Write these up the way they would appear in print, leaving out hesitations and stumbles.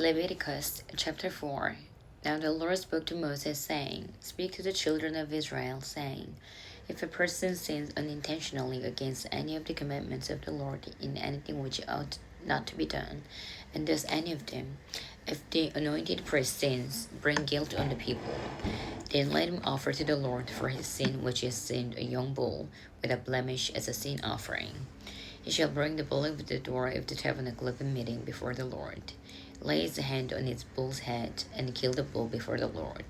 Leviticus chapter 4. Now the Lord spoke to Moses, saying, Speak to the children of Israel, saying, If a person sins unintentionally against any of the commandments of the Lord in anything which ought not to be done, and does any of them, if the anointed priest sins, bring guilt on the people, then let him offer to the Lord for his sin which is sinned a young bull without blemish as a sin offering. He shall bring the bull of the door of the tabernacle of the meeting before the Lord, lay his hand on its bull's head, and kill the bull before the Lord.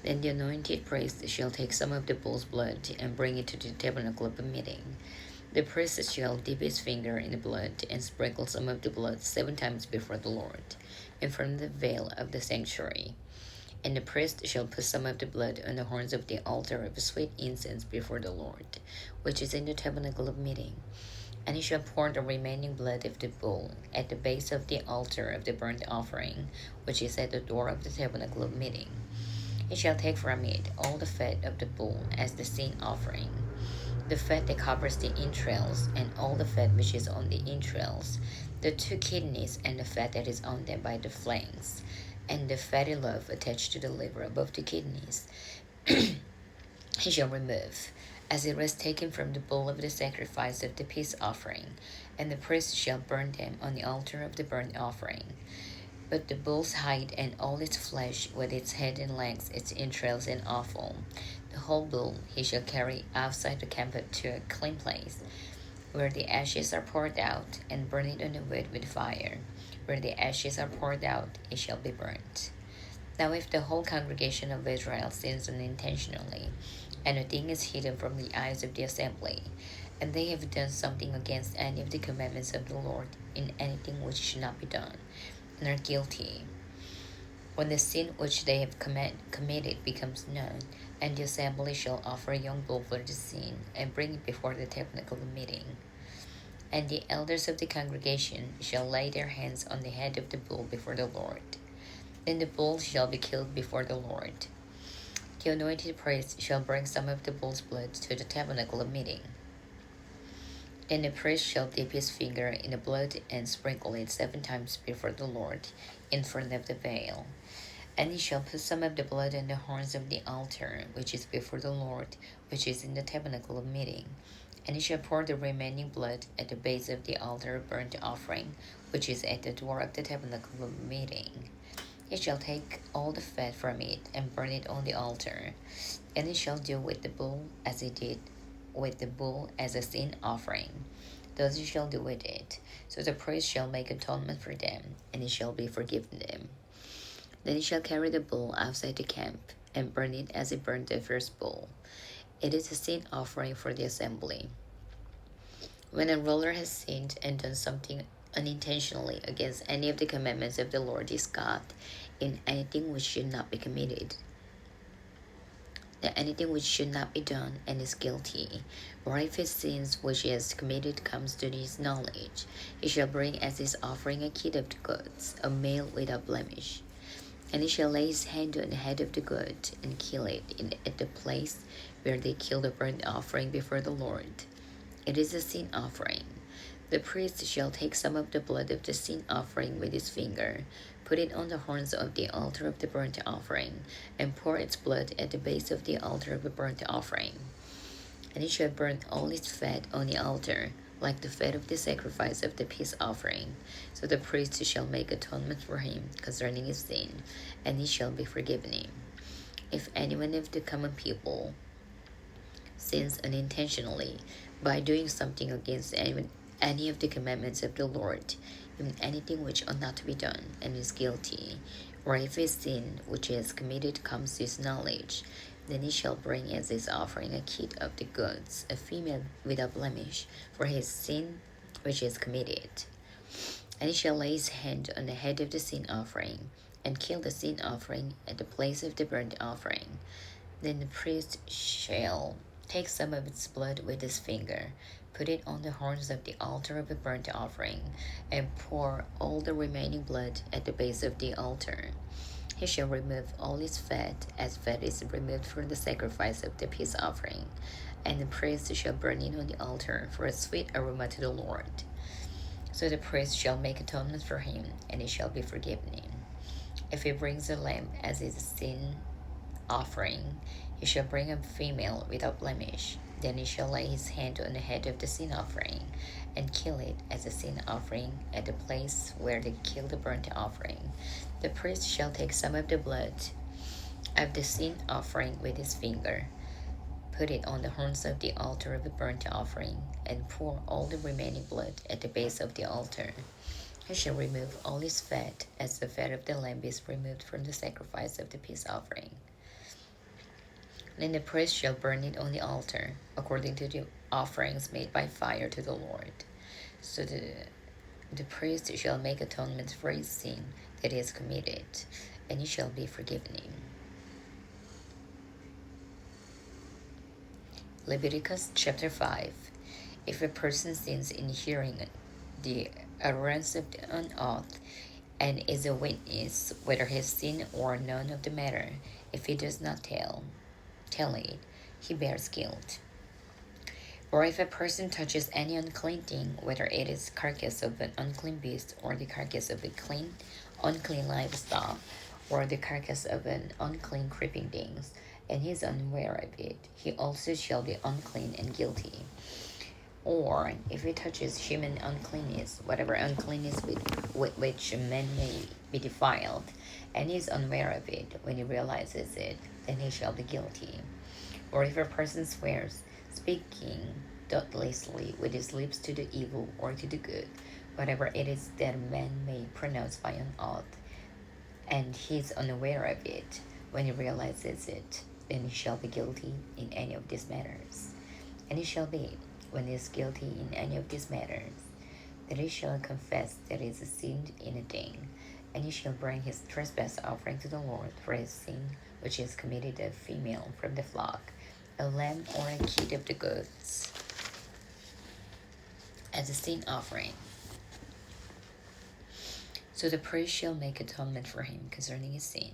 Then the anointed priest shall take some of the bull's blood and bring it to the tabernacle of the meeting. The priest shall dip his finger in the blood and sprinkle some of the blood 7 times before the Lord, in front of the veil of the sanctuary. And the priest shall put some of the blood on the horns of the altar of sweet incense before the Lord, which is in the tabernacle of meeting. And he shall pour the remaining blood of the bull at the base of the altar of the burnt offering, which is at the door of the tabernacle of meeting. He shall take from it all the fat of the bull as the sin offering, the fat that covers the entrails, and all the fat which is on the entrails, the 2 kidneys, and the fat that is on them by the flanks, and the fatty lobe attached to the liver above the kidneys. He shall remove, as it was taken from the bull of the sacrifice of the peace offering, and the priest shall burn them on the altar of the burnt offering. But the bull's hide and all its flesh, with its head and legs, its entrails and offal, the whole bull he shall carry outside the camp to a clean place, where the ashes are poured out, and burn it on the wood with fire. Where the ashes are poured out, it shall be burnt. Now if the whole congregation of Israel sins unintentionally, and a thing is hidden from the eyes of the assembly, and they have done something against any of the commandments of the Lord in anything which should not be done, and are guilty, when the sin which they have committed becomes known, and the assembly shall offer a young bull for the sin, and bring it before the tabernacle meeting. And the elders of the congregation shall lay their hands on the head of the bull before the Lord. Then the bull shall be killed before the Lord. The anointed priest shall bring some of the bull's blood to the tabernacle of meeting. Then the priest shall dip his finger in the blood and sprinkle it 7 times before the Lord in front of the veil. And he shall put some of the blood on the horns of the altar, which is before the Lord, which is in the tabernacle of meeting. And he shall pour the remaining blood at the base of the altar of burnt offering, which is at the door of the tabernacle of meeting. He shall take all the fat from it and burn it on the altar. And he shall do with the bull as he did with the bull as a sin offering. Thus he shall do with it. So the priest shall make atonement for them, and he shall be forgiven them. Then he shall carry the bull outside the camp, and burn it as he burned the first bull. It is a sin offering for the assembly. When a ruler has sinned and done something unintentionally against any of the commandments of the Lord his God in anything which should not be committed, that anything which should not be done, and is guilty, or if his sins which he has committed comes to his knowledge, he shall bring as his offering a kid of the goats, a male without blemish. And he shall lay his hand on the head of the goat, and kill it at the place where they kill the burnt offering before the Lord. It is a sin offering. The priest shall take some of the blood of the sin offering with his finger, put it on the horns of the altar of the burnt offering, and pour its blood at the base of the altar of the burnt offering. And he shall burn all its fat on the altar, like the fat of the sacrifice of the peace offering. So the priest shall make atonement for him concerning his sin, and he shall be forgiven him. If anyone of the common people sins unintentionally by doing something against any of the commandments of the Lord, in anything which ought not to be done, and is guilty, or if his sin which he has committed comes to his knowledge, then he shall bring as his offering a kid of the goats, a female without blemish, for his sin which he has committed. And he shall lay his hand on the head of the sin offering, and kill the sin offering at the place of the burnt offering. Then the priest shall take some of its blood with his finger, put it on the horns of the altar of the burnt offering, and pour all the remaining blood at the base of the altar. He shall remove all its fat, as fat is removed from the sacrifice of the peace offering, and the priest shall burn it on the altar for a sweet aroma to the Lord. So the priest shall make atonement for him, and he shall be forgiven him. If he brings a lamb as his sin offering, he shall bring a female without blemish. Then he shall lay his hand on the head of the sin offering, and kill it as a sin offering at the place where they kill the burnt offering. The priest shall take some of the blood of the sin offering with his finger, put it on the horns of the altar of the burnt offering, and pour all the remaining blood at the base of the altar. He shall remove all his fat, as the fat of the lamb is removed from the sacrifice of the peace offering. Then the priest shall burn it on the altar, according to the offerings made by fire to the Lord. So the priest shall make atonement for his sin that he has committed, and he shall be forgiven him. Leviticus chapter 5. If a person sins in hearing the utterance of an oath, and is a witness whether he has sinned or none of the matter, if he does not tell it, he bears guilt. Or if a person touches any unclean thing, whether it is carcass of an unclean beast, or the carcass of a unclean livestock, or the carcass of an unclean creeping things, and he is unaware of it, he also shall be unclean and guilty. Or if he touches human uncleanness, whatever uncleanness with which a man may be defiled, and he is unaware of it when he realizes it, then he shall be guilty. Or if a person swears, speaking thoughtlessly with his lips to the evil or to the good, whatever it is that a man may pronounce by an oath, and he is unaware of it when he realizes it, then he shall be guilty in any of these matters. And he shall be, when he is guilty in any of these matters, that he shall confess that he has sinned in a thing, and he shall bring his trespass offering to the Lord for his sin which is committed a female from the flock, a lamb or a kid of the goats, as a sin offering. So the priest shall make atonement for him concerning his sin.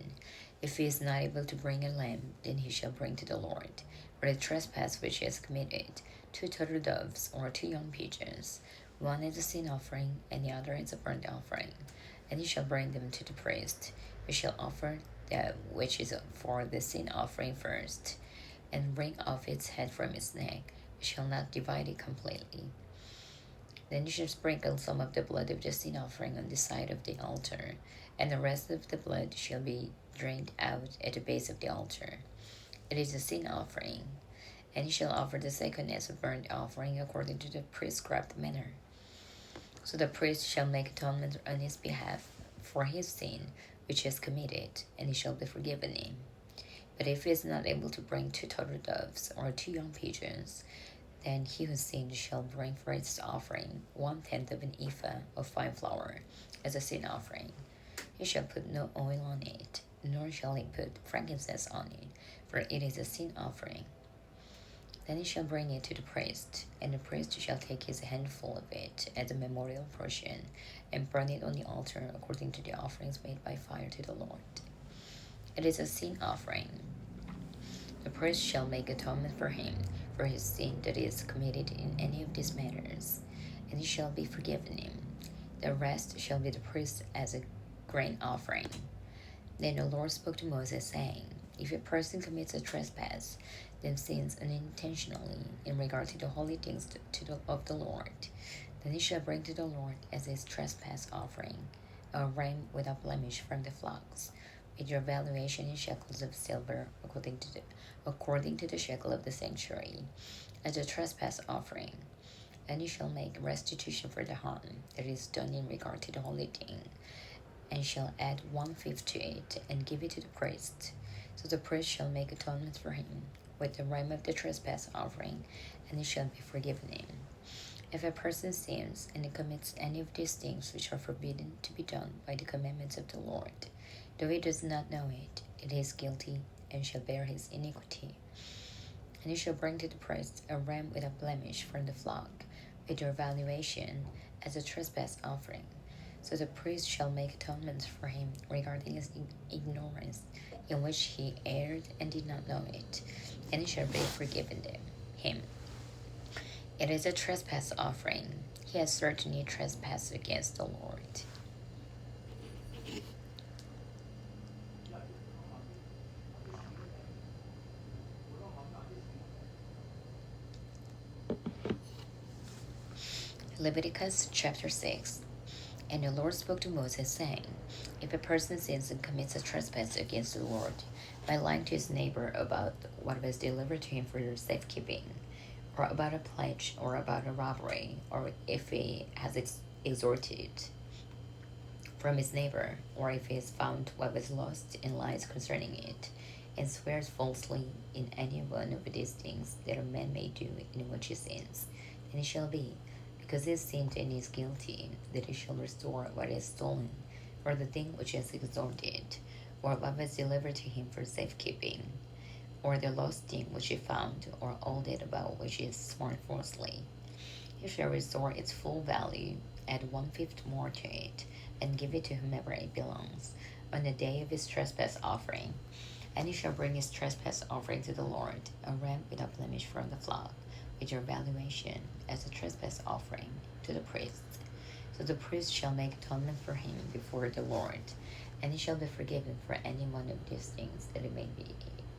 If he is not able to bring a lamb, then he shall bring to the Lord, for the trespass which he has committed, 2 turtle doves or 2 young pigeons, one as a sin offering, and the other as a burnt offering. And he shall bring them to the priest. He shall offer that which is for the sin offering first, and bring off its head from its neck. He shall not divide it completely. Then you shall sprinkle some of the blood of the sin offering on the side of the altar, and the rest of the blood shall be drained out at the base of the altar. It is a sin offering, and you shall offer the second as a burnt offering according to the prescribed manner. So the priest shall make atonement on his behalf for his sin which he has committed, and he shall be forgiven him. But if he is not able to bring 2 turtle doves or 2 young pigeons, then he who sinned shall bring for its offering 1/10 of an ephah of fine flour as a sin offering. He shall put no oil on it, nor shall he put frankincense on it, for it is a sin offering. Then he shall bring it to the priest, and the priest shall take his handful of it as a memorial portion, and burn it on the altar according to the offerings made by fire to the Lord. It is a sin offering. The priest shall make atonement for him for his sin that is committed in any of these matters, and he shall be forgiven him. The rest shall be the priest as a grain offering. Then the Lord spoke to Moses, saying, If a person commits a trespass, then sins unintentionally in regard to the holy things of the Lord, then he shall bring to the Lord as his trespass offering a ram without blemish from the flocks, with your valuation in shekels of silver, according to the shekel of the sanctuary, as a trespass offering. And you shall make restitution for the harm that is done in regard to the holy thing, and shall add 1/5 to it, and give it to the priest. So the priest shall make atonement for him with the ram of the trespass offering, and he shall be forgiven him. If a person sins and commits any of these things which are forbidden to be done by the commandments of the Lord, though he does not know it, it is guilty, and shall bear his iniquity. And he shall bring to the priest a ram without blemish from the flock, with your valuation as a trespass offering. So the priest shall make atonement for him regarding his ignorance, in which he erred and did not know it, and he shall be forgiven him. It is a trespass offering. He has certainly trespassed against the Lord. Leviticus chapter 6. And the Lord spoke to Moses, saying, if a person sins and commits a trespass against the Lord by lying to his neighbor about what was delivered to him for their safekeeping, or about a pledge, or about a robbery, or if he has extorted from his neighbor, or if he has found what was lost and lies concerning it, and swears falsely in any one of these things that a man may do in which he sins, then it shall be, because he has sinned and is guilty, that he shall restore what is stolen, or the thing which is extorted, or what was delivered to him for safekeeping, or the lost thing which he found, or all that about which he has sworn falsely. He shall restore its full value, add 1/5 more to it, and give it to whomever it belongs, on the day of his trespass offering. And he shall bring his trespass offering to the Lord, a ram without blemish from the flock, with your valuation as a trespass offering to the priest. So the priest shall make atonement for him before the Lord, and he shall be forgiven for any one of these things that he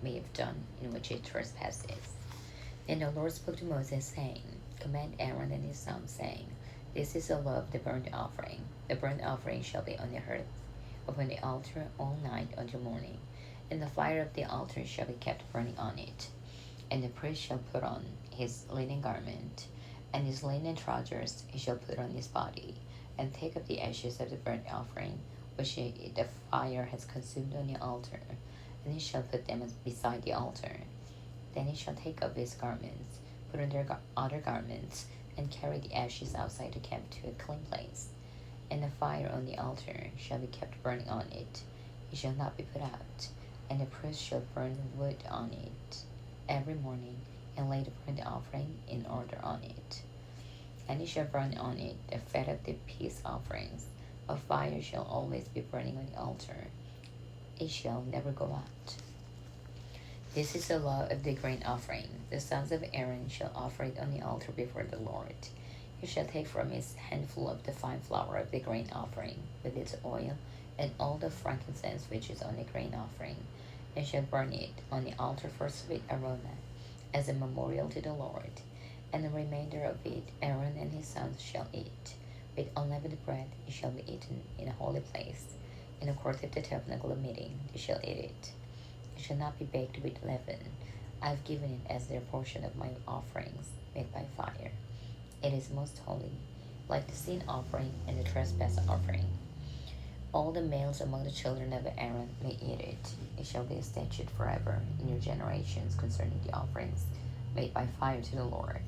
may have done in which he trespasses. Then the Lord spoke to Moses, saying, command Aaron and his sons, saying, this is the law of the burnt offering. The burnt offering shall be on the hearth upon the altar all night until morning, and the fire of the altar shall be kept burning on it. And the priest shall put on his linen garment, and his linen trousers he shall put on his body, and take up the ashes of the burnt offering, which the fire has consumed on the altar, and he shall put them beside the altar. Then he shall take up his garments, put on their other garments, and carry the ashes outside the camp to a clean place. And the fire on the altar shall be kept burning on it, it shall not be put out. And the priest shall burn wood on it every morning, and lay the burnt offering in order on it. And he shall burn on it the fat of the peace offerings. A fire shall always be burning on the altar, it shall never go out. This is the law of the grain offering. The sons of Aaron shall offer it on the altar before the Lord. He shall take from his handful of the fine flour of the grain offering, with its oil, and all the frankincense which is on the grain offering, and shall burn it on the altar for sweet aroma, as a memorial to the Lord. And the remainder of it Aaron and his sons shall eat. With unleavened bread it shall be eaten in a holy place. In the court of the tabernacle of meeting they shall eat it. It shall not be baked with leaven. I have given it as their portion of my offerings made by fire. It is most holy, like the sin offering and the trespass offering. All the males among the children of Aaron may eat it. It shall be a statute forever in your generations concerning the offerings made by fire to the Lord.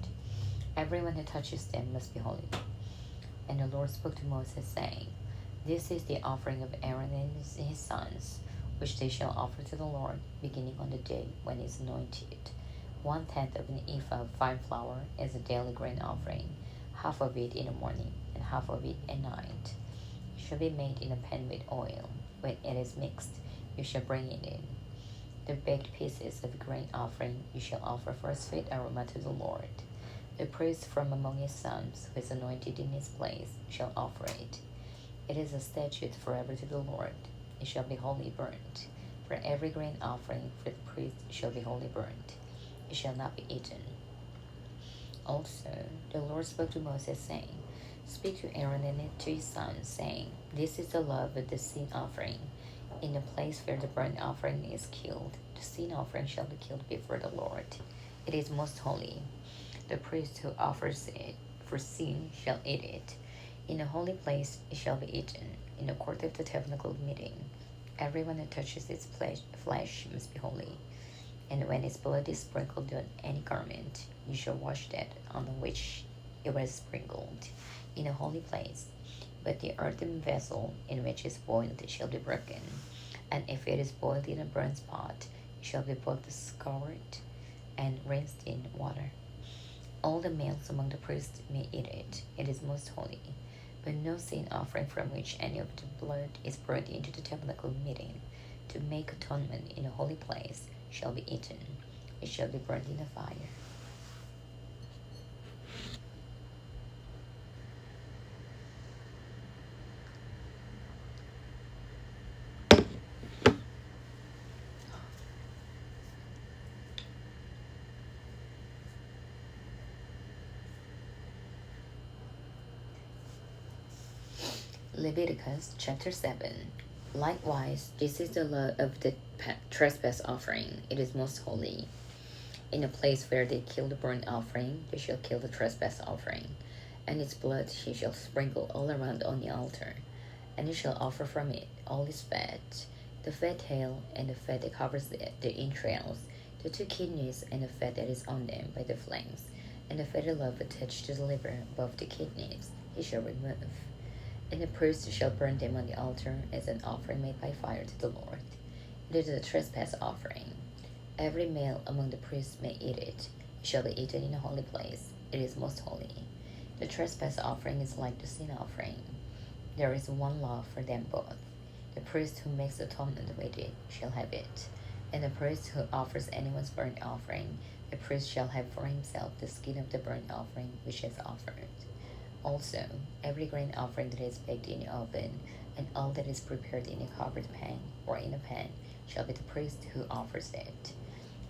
Everyone who touches them must be holy. And the Lord spoke to Moses, saying, this is the offering of Aaron and his sons, which they shall offer to the Lord, beginning on the day when it is anointed. 1/10 of an ephah of fine flour is a daily grain offering, half of it in the morning, and half of it at night. It shall be made in a pan with oil. When it is mixed, you shall bring it in. The baked pieces of the grain offering you shall offer for a sweet aroma to the Lord. The priest from among his sons, who is anointed in his place, shall offer it. It is a statute forever to the Lord. It shall be wholly burnt. For every grain offering for the priest shall be wholly burnt. It shall not be eaten. Also the Lord spoke to Moses, saying, speak to Aaron and to his sons, saying, this is the law of the sin offering. In the place where the burnt offering is killed, the sin offering shall be killed before the Lord. It is most holy. The priest who offers it for sin shall eat it. In a holy place it shall be eaten, in the court of the tabernacle of meeting. Everyone who touches its flesh must be holy. And when its blood is sprinkled on any garment, you shall wash that on which it was sprinkled, in a holy place. But the earthen vessel in which it is boiled shall be broken. And if it is boiled in a bronze pot, it shall be both scoured and rinsed in water. All the males among the priests may eat it. It is most holy. But no sin offering from which any of the blood is brought into the tabernacle meeting to make atonement in a holy place shall be eaten. It shall be burned in the fire. Leviticus chapter 7. Likewise, this is the law of the trespass offering. It is most holy. In a place where they kill the burnt offering, they shall kill the trespass offering, and its blood he shall sprinkle all around on the altar. And he shall offer from it all its fat, the fat tail, and the fat that covers the entrails, the 2 kidneys, and the fat that is on them by the flanks, and the fatty lobe attached to the liver above the kidneys, he shall remove. And the priest shall burn them on the altar as an offering made by fire to the Lord. It is a trespass offering. Every male among the priests may eat it. It shall be eaten in a holy place. It is most holy. The trespass offering is like the sin offering. There is one law for them both. The priest who makes atonement with it shall have it. And the priest who offers anyone's burnt offering, the priest shall have for himself the skin of the burnt offering which is offered. Also, every grain offering that is baked in the oven, and all that is prepared in a covered pan or in a pan, shall be the priest who offers it.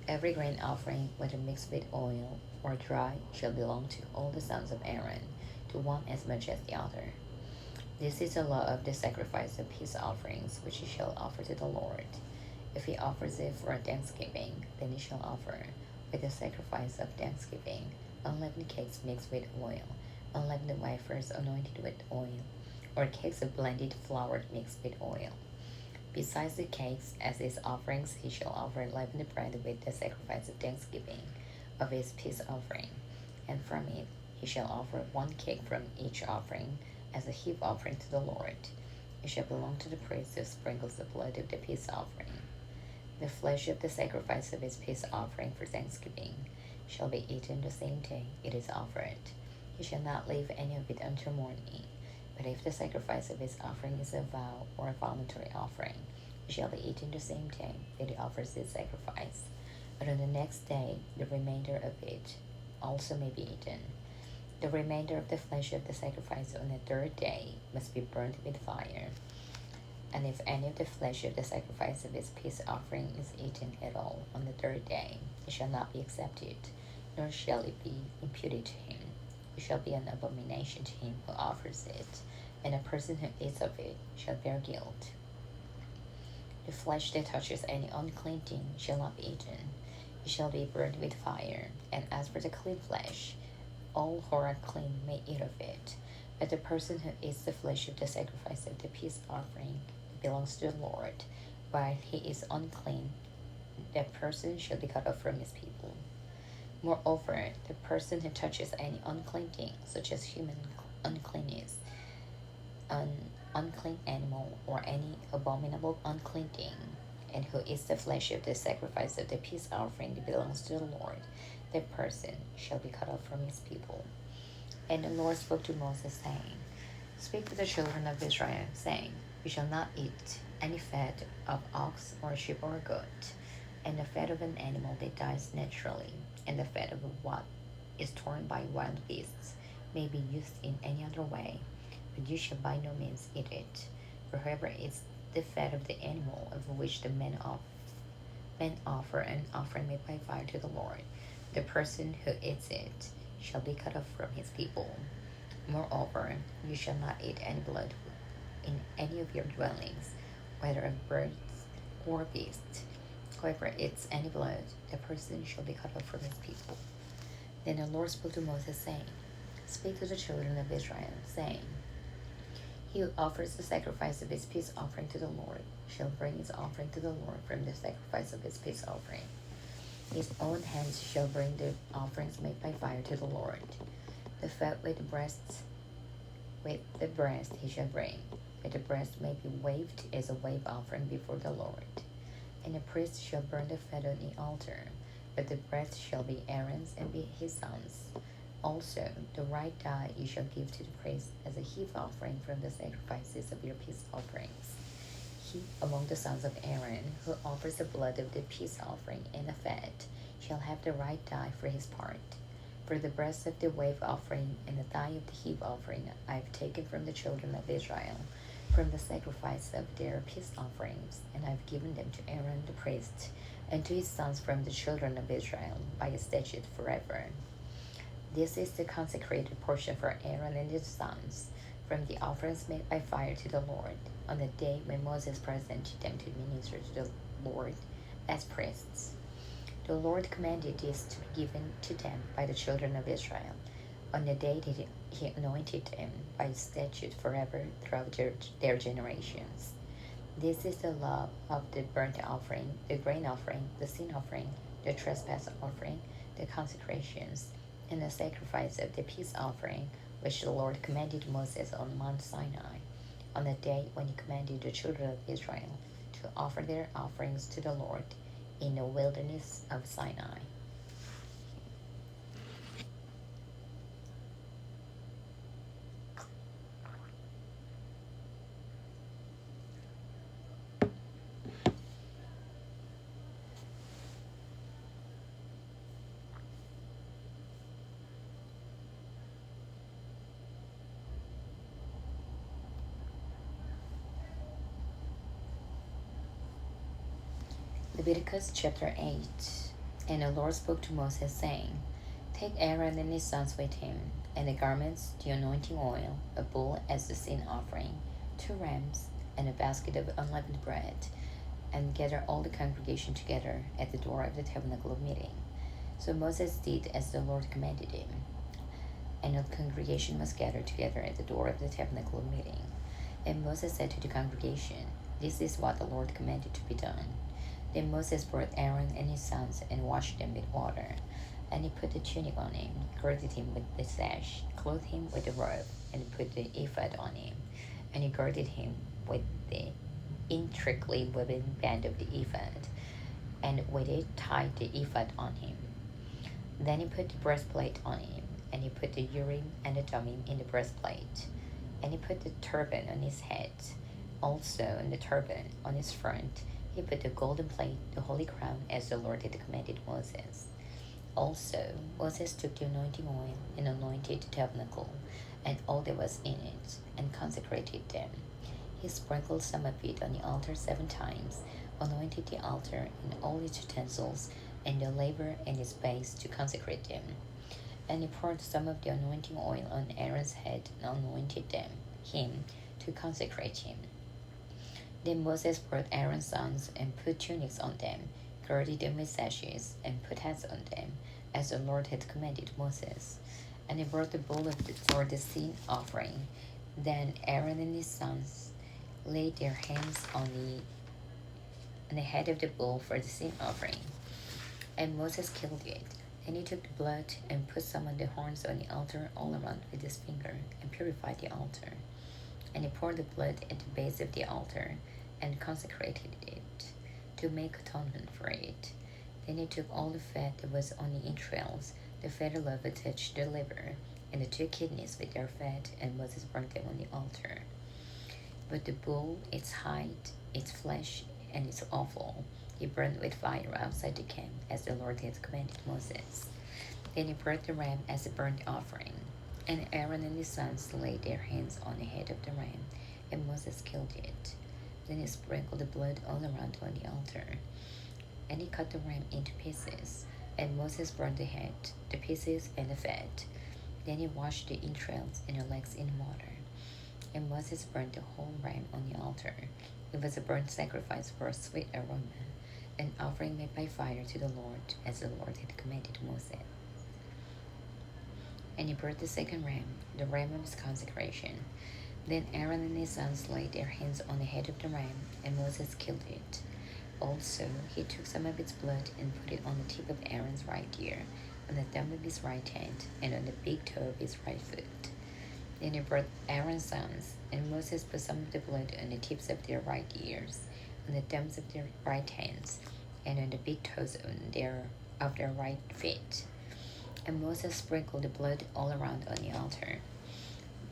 Every grain offering, whether mixed with oil or dry, shall belong to all the sons of Aaron, to one as much as the other. This is the law of the sacrifice of peace offerings, which he shall offer to the Lord. If he offers it for thanksgiving, then he shall offer, with the sacrifice of thanksgiving, unleavened cakes mixed with oil, unleavened wafers anointed with oil, or cakes of blended flour mixed with oil. Besides the cakes, as his offerings, he shall offer leavened bread with the sacrifice of thanksgiving of his peace offering, and from it he shall offer 1 cake from each offering as a heap offering to the Lord. It shall belong to the priest who sprinkles the blood of the peace offering. The flesh of the sacrifice of his peace offering for thanksgiving shall be eaten the same day it is offered. He shall not leave any of it until morning. But if the sacrifice of his offering is a vow or a voluntary offering, it shall be eaten the same day that he offers his sacrifice. But on the next day, the remainder of it also may be eaten. The remainder of the flesh of the sacrifice on the 3rd day must be burnt with fire. And if any of the flesh of the sacrifice of his peace offering is eaten at all on the 3rd day, it shall not be accepted, nor shall it be imputed to him. It shall be an abomination to him who offers it, and a person who eats of it shall bear guilt. The flesh that touches any unclean thing shall not be eaten. It shall be burned with fire. And as for the clean flesh, all who are clean may eat of it. But the person who eats the flesh of the sacrifice of the peace offering belongs to the Lord, while he is unclean, that person shall be cut off from his people. Moreover, the person who touches any unclean thing, such as human uncleanness, an unclean animal, or any abominable unclean thing, and who eats the flesh of the sacrifice of the peace offering that belongs to the Lord, that person shall be cut off from his people. And the Lord spoke to Moses, saying, Speak to the children of Israel, saying, You shall not eat any fat of ox or sheep or goat, and the fat of an animal that dies naturally, and the fat of what is torn by wild beasts may be used in any other way, but you shall by no means eat it. For whoever eats the fat of the animal of which the men offer an offering made by fire to the Lord, the person who eats it shall be cut off from his people. Moreover, you shall not eat any blood in any of your dwellings, whether of birds or beasts. Whoever eats any blood, the person shall be cut off from his people. Then the Lord spoke to Moses, saying, Speak to the children of Israel, saying, He who offers the sacrifice of his peace offering to the Lord shall bring his offering to the Lord from the sacrifice of his peace offering. His own hands shall bring the offerings made by fire to the Lord. The fat with the breast he shall bring, that the breast may be waved as a wave offering before the Lord. And the priest shall burn the fat on the altar, but the breast shall be Aaron's and be his sons. Also, the right thigh you shall give to the priest as a heap offering from the sacrifices of your peace offerings. He among the sons of Aaron, who offers the blood of the peace offering and the fat, shall have the right thigh for his part. For the breast of the wave offering and the thigh of the heap offering I have taken from the children of Israel, from the sacrifice of their peace offerings, and I have given them to Aaron the priest, and to his sons from the children of Israel, by a statute forever. This is the consecrated portion for Aaron and his sons, from the offerings made by fire to the Lord, on the day when Moses presented them to minister to the Lord as priests. The Lord commanded this to be given to them by the children of Israel, on the day that he anointed them by statute forever throughout their generations. This is the law of the burnt offering, the grain offering, the sin offering, the trespass offering, the consecrations, and the sacrifice of the peace offering, which the Lord commanded Moses on Mount Sinai, on the day when he commanded the children of Israel to offer their offerings to the Lord in the wilderness of Sinai. Leviticus chapter 8. And the Lord spoke to Moses, saying, Take Aaron and his sons with him, and the garments, the anointing oil, a bull as the sin offering, 2 rams, and a basket of unleavened bread, and gather all the congregation together at the door of the tabernacle of meeting. So Moses did as the Lord commanded him, and the congregation was gathered together at the door of the tabernacle of meeting. And Moses said to the congregation, This is what the Lord commanded to be done. Then Moses brought Aaron and his sons and washed them with water. And he put the tunic on him, girded him with the sash, clothed him with the robe, and put the ephod on him. And he girded him with the intricately woven band of the ephod, and with it tied the ephod on him. Then he put the breastplate on him, and he put the Urim and the Thummim in the breastplate. And he put the turban on his head, also on the turban on his front. He put the golden plate, the holy crown, as the Lord had commanded Moses. Also, Moses took the anointing oil and anointed the tabernacle, and all that was in it, and consecrated them. He sprinkled some of it on the altar 7 times, anointed the altar and all its utensils, and the laver and its base to consecrate them. And he poured some of the anointing oil on Aaron's head and anointed him to consecrate him. Then Moses brought Aaron's sons and put tunics on them, girded them with sashes, and put hats on them, as the Lord had commanded Moses. And he brought the bull for the sin offering. Then Aaron and his sons laid their hands on the head of the bull for the sin offering. And Moses killed it. And he took the blood and put some on the horns on the altar all around with his finger, and purified the altar. And he poured the blood at the base of the altar, and consecrated it, to make atonement for it. Then he took all the fat that was on the entrails, the fat of attached to the liver, and the 2 kidneys with their fat, and Moses burnt them on the altar. But the bull, its hide, its flesh, and its offal, he burned with fire outside the camp, as the Lord had commanded Moses. Then he brought the ram as a burnt offering. And Aaron and his sons laid their hands on the head of the ram, and Moses killed it. Then he sprinkled the blood all around on the altar. And he cut the ram into pieces, and Moses burned the head, the pieces, and the fat. Then he washed the entrails and the legs in water. And Moses burned the whole ram on the altar. It was a burnt sacrifice for a sweet aroma, an offering made by fire to the Lord, as the Lord had commanded Moses. And he brought the second ram, the ram of his consecration. Then Aaron and his sons laid their hands on the head of the ram, and Moses killed it. Also, he took some of its blood and put it on the tip of Aaron's right ear, on the thumb of his right hand, and on the big toe of his right foot. Then he brought Aaron's sons, and Moses put some of the blood on the tips of their right ears, on the thumbs of their right hands, and on the big toes of their right feet. And Moses sprinkled the blood all around on the altar.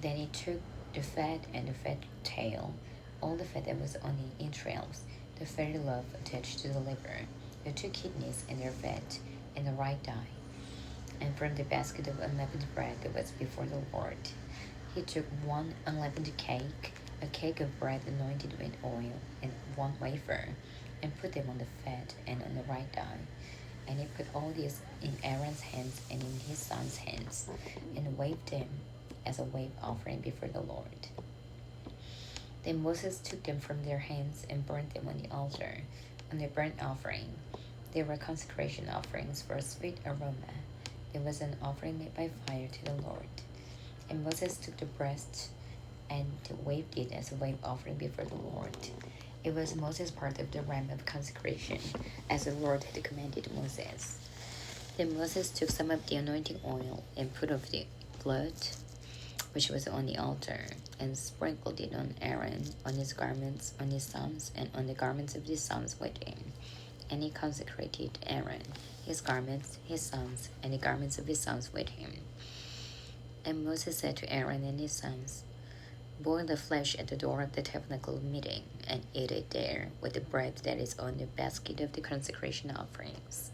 Then he took the fat and the fat tail, all the fat that was on the entrails, the fatty lobe attached to the liver, the 2 kidneys and their fat, and the right thigh. And from the basket of unleavened bread that was before the Lord, he took 1 unleavened cake, a cake of bread anointed with oil, and 1 wafer, and put them on the fat and on the right thigh. And he put all these in Aaron's hands and in his sons' hands, and waved them as a wave offering before the Lord. Then Moses took them from their hands and burned them on the altar, on the burnt offering. They were consecration offerings for a sweet aroma. It was an offering made by fire to the Lord. And Moses took the breast and waved it as a wave offering before the Lord. It was Moses' part of the ram of consecration, as the Lord had commanded Moses. Then Moses took some of the anointing oil and put of the blood, which was on the altar, and sprinkled it on Aaron, on his garments, on his sons, and on the garments of his sons with him. And he consecrated Aaron, his garments, his sons, and the garments of his sons with him. And Moses said to Aaron and his sons, boil the flesh at the door of the tabernacle of meeting, and eat it there with the bread that is on the basket of the consecration offerings.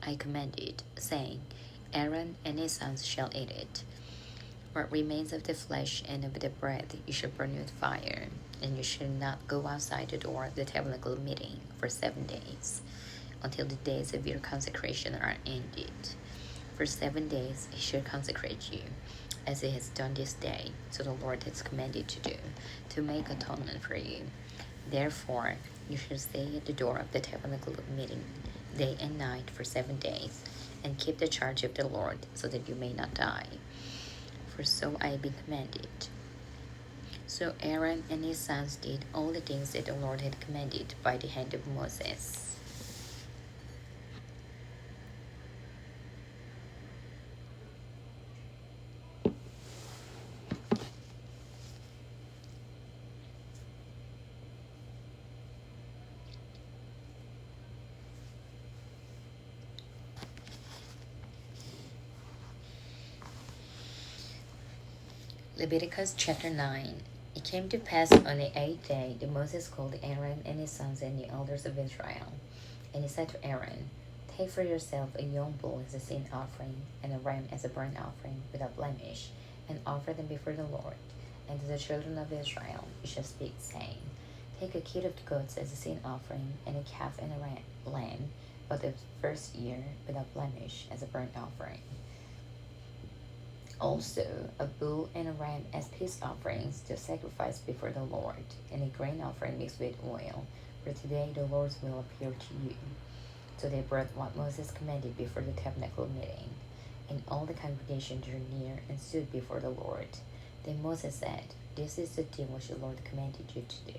I commanded, saying, Aaron and his sons shall eat it. What remains of the flesh and of the bread you shall burn with fire, and you shall not go outside the door of the tabernacle of meeting for 7 days, until the days of your consecration are ended. For 7 days he shall consecrate you, as he has done this day, so the Lord has commanded to do, to make atonement for you. Therefore you shall stay at the door of the tabernacle of meeting day and night for 7 days, and keep the charge of the Lord, so that you may not die. For so I have been commanded. So Aaron and his sons did all the things that the Lord had commanded by the hand of Moses. Leviticus chapter 9. It came to pass on the 8th day that Moses called Aaron and his sons and the elders of Israel. And he said to Aaron, take for yourself a young bull as a sin offering, and a ram as a burnt offering without blemish, and offer them before the Lord. And to the children of Israel you shall speak, saying, take a kid of goats as a sin offering, and a calf and a lamb, of the first year without blemish, as a burnt offering. Also a bull and a ram as peace offerings to sacrifice before the Lord, and a grain offering mixed with oil, for today the Lord will appear to you. So they brought what Moses commanded before the tabernacle meeting, and all the congregation drew near and stood before the Lord. Then Moses said, this is the thing which the Lord commanded you to do,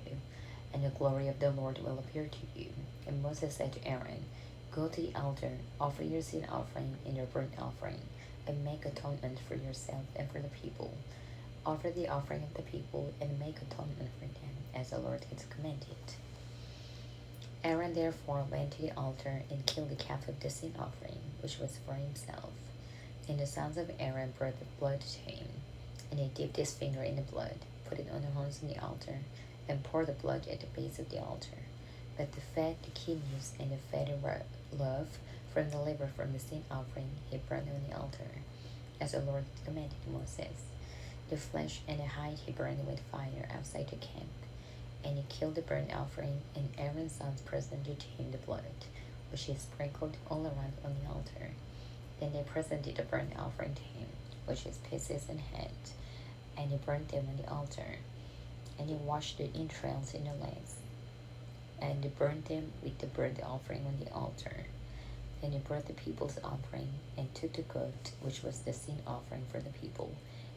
and the glory of the Lord will appear to you. And Moses said to Aaron, go to the altar, offer your sin offering and your burnt offering, and make atonement for yourself and for the people. Offer the offering of the people, and make atonement for them, as the Lord has commanded. Aaron therefore went to the altar and killed the calf of the sin offering, which was for himself. And the sons of Aaron brought the blood to him, and he dipped his finger in the blood, put it on the horns of the altar, and poured the blood at the base of the altar. But the fat, the kidneys, and the fatty love from the liver from the sin offering he burned on the altar, as the Lord commanded Moses. The flesh and the hide he burned with fire outside the camp. And he killed the burnt offering, and Aaron's sons presented to him the blood, which he sprinkled all around on the altar. Then they presented the burnt offering to him, which is pieces and head, and he burnt them on the altar. And he washed the entrails in the legs, and he burned them with the burnt offering on the altar. Then he brought the people's offering, and took the goat, which was the sin offering for the people,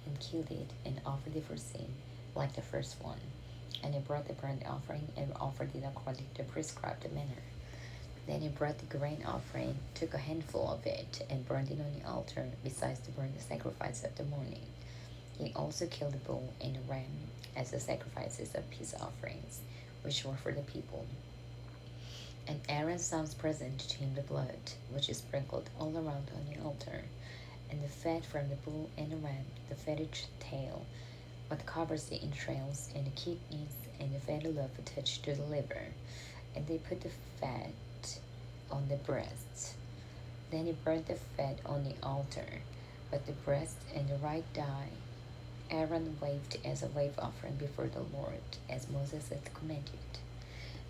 and killed it, and offered it for sin, like the first one. And he brought the burnt offering, and offered it according to the prescribed manner. Then he brought the grain offering, took a handful of it, and burned it on the altar, besides the burnt sacrifice of the morning. He also killed the bull and the ram, as the sacrifices of peace offerings, which were for the people. And Aaron's sons presented to him the blood, which is sprinkled all around on the altar, and the fat from the bull and the ram, the fatted tail, what covers the entrails, and the kidneys, and the fatty love attached to the liver. And they put the fat on the breasts. Then he burned the fat on the altar, but the breast and the right thigh Aaron waved as a wave offering before the Lord, as Moses had commanded.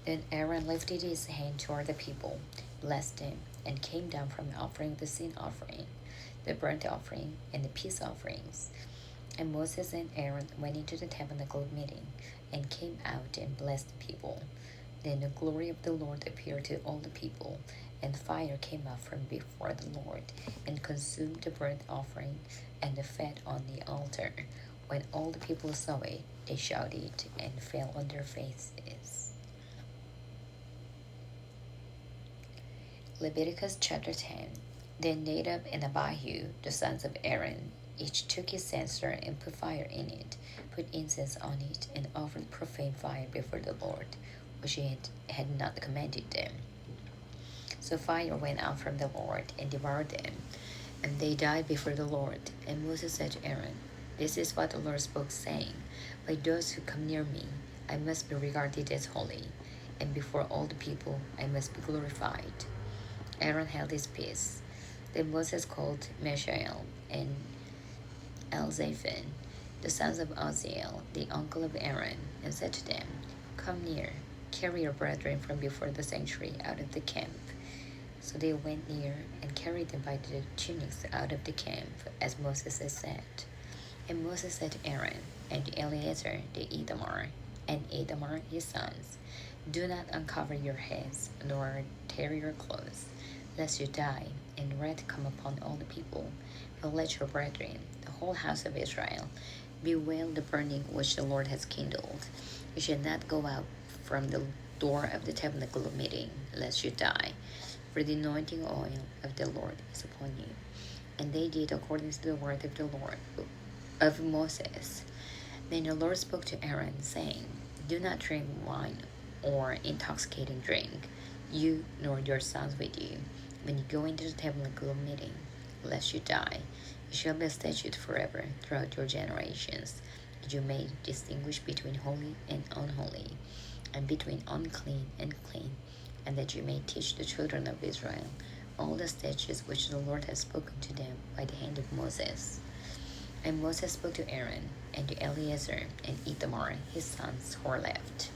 Then Aaron lifted his hand toward the people, blessed them, and came down from offering the sin offering, the burnt offering, and the peace offerings. And Moses and Aaron went into the tabernacle meeting and came out and blessed the people. Then the glory of the Lord appeared to all the people, and fire came up from before the Lord and consumed the burnt offering and the fat on the altar. When all the people saw it, they shouted and fell on their faces. Leviticus chapter 10. Then Nadab and Abihu, the sons of Aaron, each took his censer and put fire in it, put incense on it, and offered profane fire before the Lord, which he had not commanded them. So fire went out from the Lord and devoured them, and they died before the Lord. And Moses said to Aaron, "This is what the Lord spoke, saying, By those who come near me, I must be regarded as holy, and before all the people I must be glorified." Aaron held his peace. Then Moses called Mishael and Elzaphan, the sons of Uzziel, the uncle of Aaron, and said to them, "Come near, carry your brethren from before the sanctuary out of the camp." So they went near and carried them by the tunics out of the camp, as Moses had said. And Moses said to Aaron and to Eleazar the Ithamar, and Ithamar his sons, "Do not uncover your heads, nor tear your clothes, lest you die, and wrath come upon all the people. But let your brethren, the whole house of Israel, bewail the burning which the Lord has kindled. You shall not go out from the door of the tabernacle of meeting, lest you die, for the anointing oil of the Lord is upon you." And they did according to the word of the Lord of Moses. Then the Lord spoke to Aaron, saying, "Do not drink wine or intoxicating drink, you nor your sons with you, when you go into the tabernacle of meeting, lest you die. It shall be a statute forever throughout your generations, that you may distinguish between holy and unholy, and between unclean and clean, and that you may teach the children of Israel all the statutes which the Lord has spoken to them by the hand of Moses." And Moses spoke to Aaron and to Eleazar and Ithamar his sons who were left,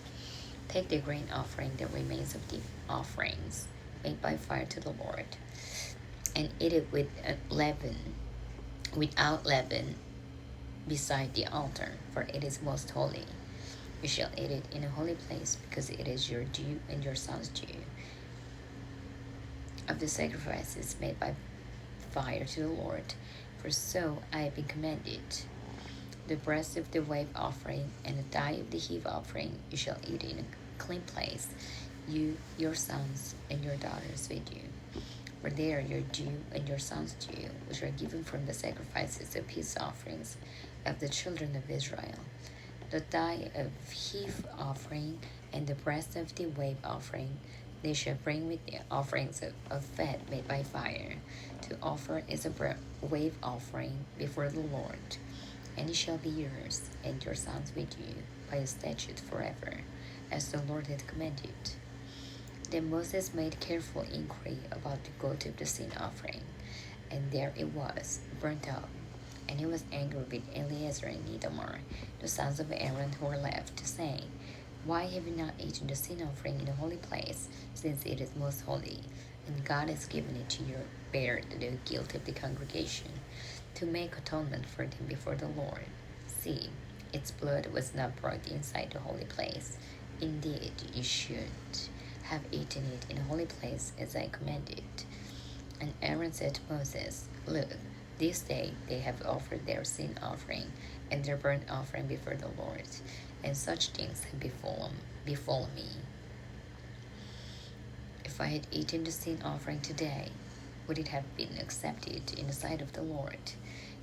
"Take the grain offering that remains of the offerings made by fire to the Lord, and eat it without leaven beside the altar, for it is most holy. You shall eat it in a holy place, because it is your due and your son's due, of the sacrifices made by fire to the Lord, for so I have been commanded. The breast of the wave offering and the thigh of the heave offering you shall eat in a clean place, you, your sons, and your daughters with you. For they are your due and your sons' due, which are given from the sacrifices of peace offerings of the children of Israel. The thigh of heave offering and the breast of the wave offering they shall bring with the offerings of fat made by fire, to offer as a wave offering before the Lord. And it shall be yours and your sons with you by a statute forever, as the Lord had commanded." Then Moses made careful inquiry about the goat of the sin offering, and there it was, burnt up. And he was angry with Eleazar and Ithamar, the sons of Aaron who were left, saying, "Why have you not eaten the sin offering in a holy place, since it is most holy? And God has given it to you, bear the guilt of the congregation, to make atonement for them before the Lord. See, its blood was not brought inside the holy place. Indeed, you should have eaten it in a holy place, as I commanded." And Aaron said to Moses, "Look, this day they have offered their sin offering and their burnt offering before the Lord, and such things have befallen me. If I had eaten the sin offering today, would it have been accepted in the sight of the Lord?"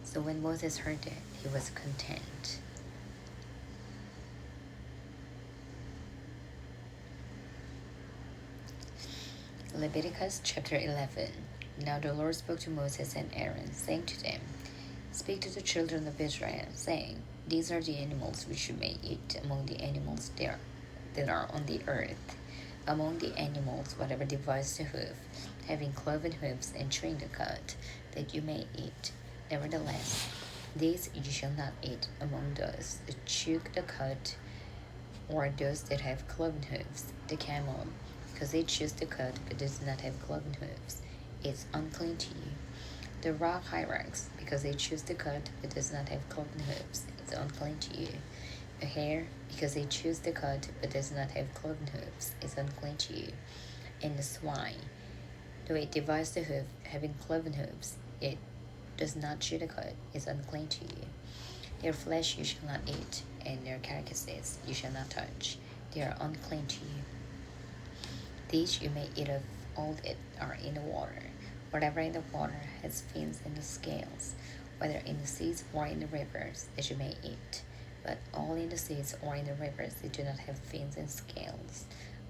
So when Moses heard that, he was content. Leviticus chapter 11. Now the Lord spoke to Moses and Aaron, saying to them, "Speak to the children of Israel, saying, These are the animals which you may eat among the animals that are on the earth. Among the animals, whatever divides the hoof, having cloven hoofs and chewing the cud, that you may eat. Nevertheless, these you shall not eat among those that chew the cud, or those that have cloven hoofs. The camel, because it chews the cud but does not have cloven hoofs, is unclean to you. The rock hyrax, because they choose the cut but does not have cloven hooves, is unclean to you. The hare, because they choose the cut but does not have cloven hooves, is unclean to you. And the swine, though it divides the hoof, having cloven hooves, it does not chew the cud, is unclean to you. Their flesh you shall not eat, and their carcasses you shall not touch. They are unclean to you. These you may eat of all that are in the water. Whatever in the water has fins and scales, whether in the seas or in the rivers, that you may eat. But all in the seas or in the rivers that do not have fins and scales,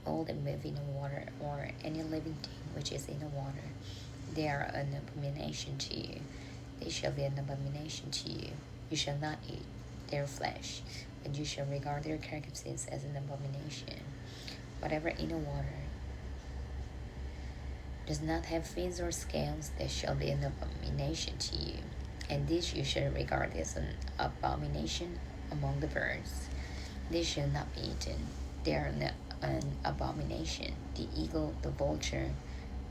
all that move in the water, or any living thing which is in the water, they are an abomination to you. They shall be an abomination to you. You shall not eat their flesh, but you shall regard their carcasses as an abomination. Whatever in the water does not have fins or scales, that shall be an abomination to you. And this you shall regard as an abomination among the birds. They shall not be eaten. They are an abomination. The eagle, the vulture,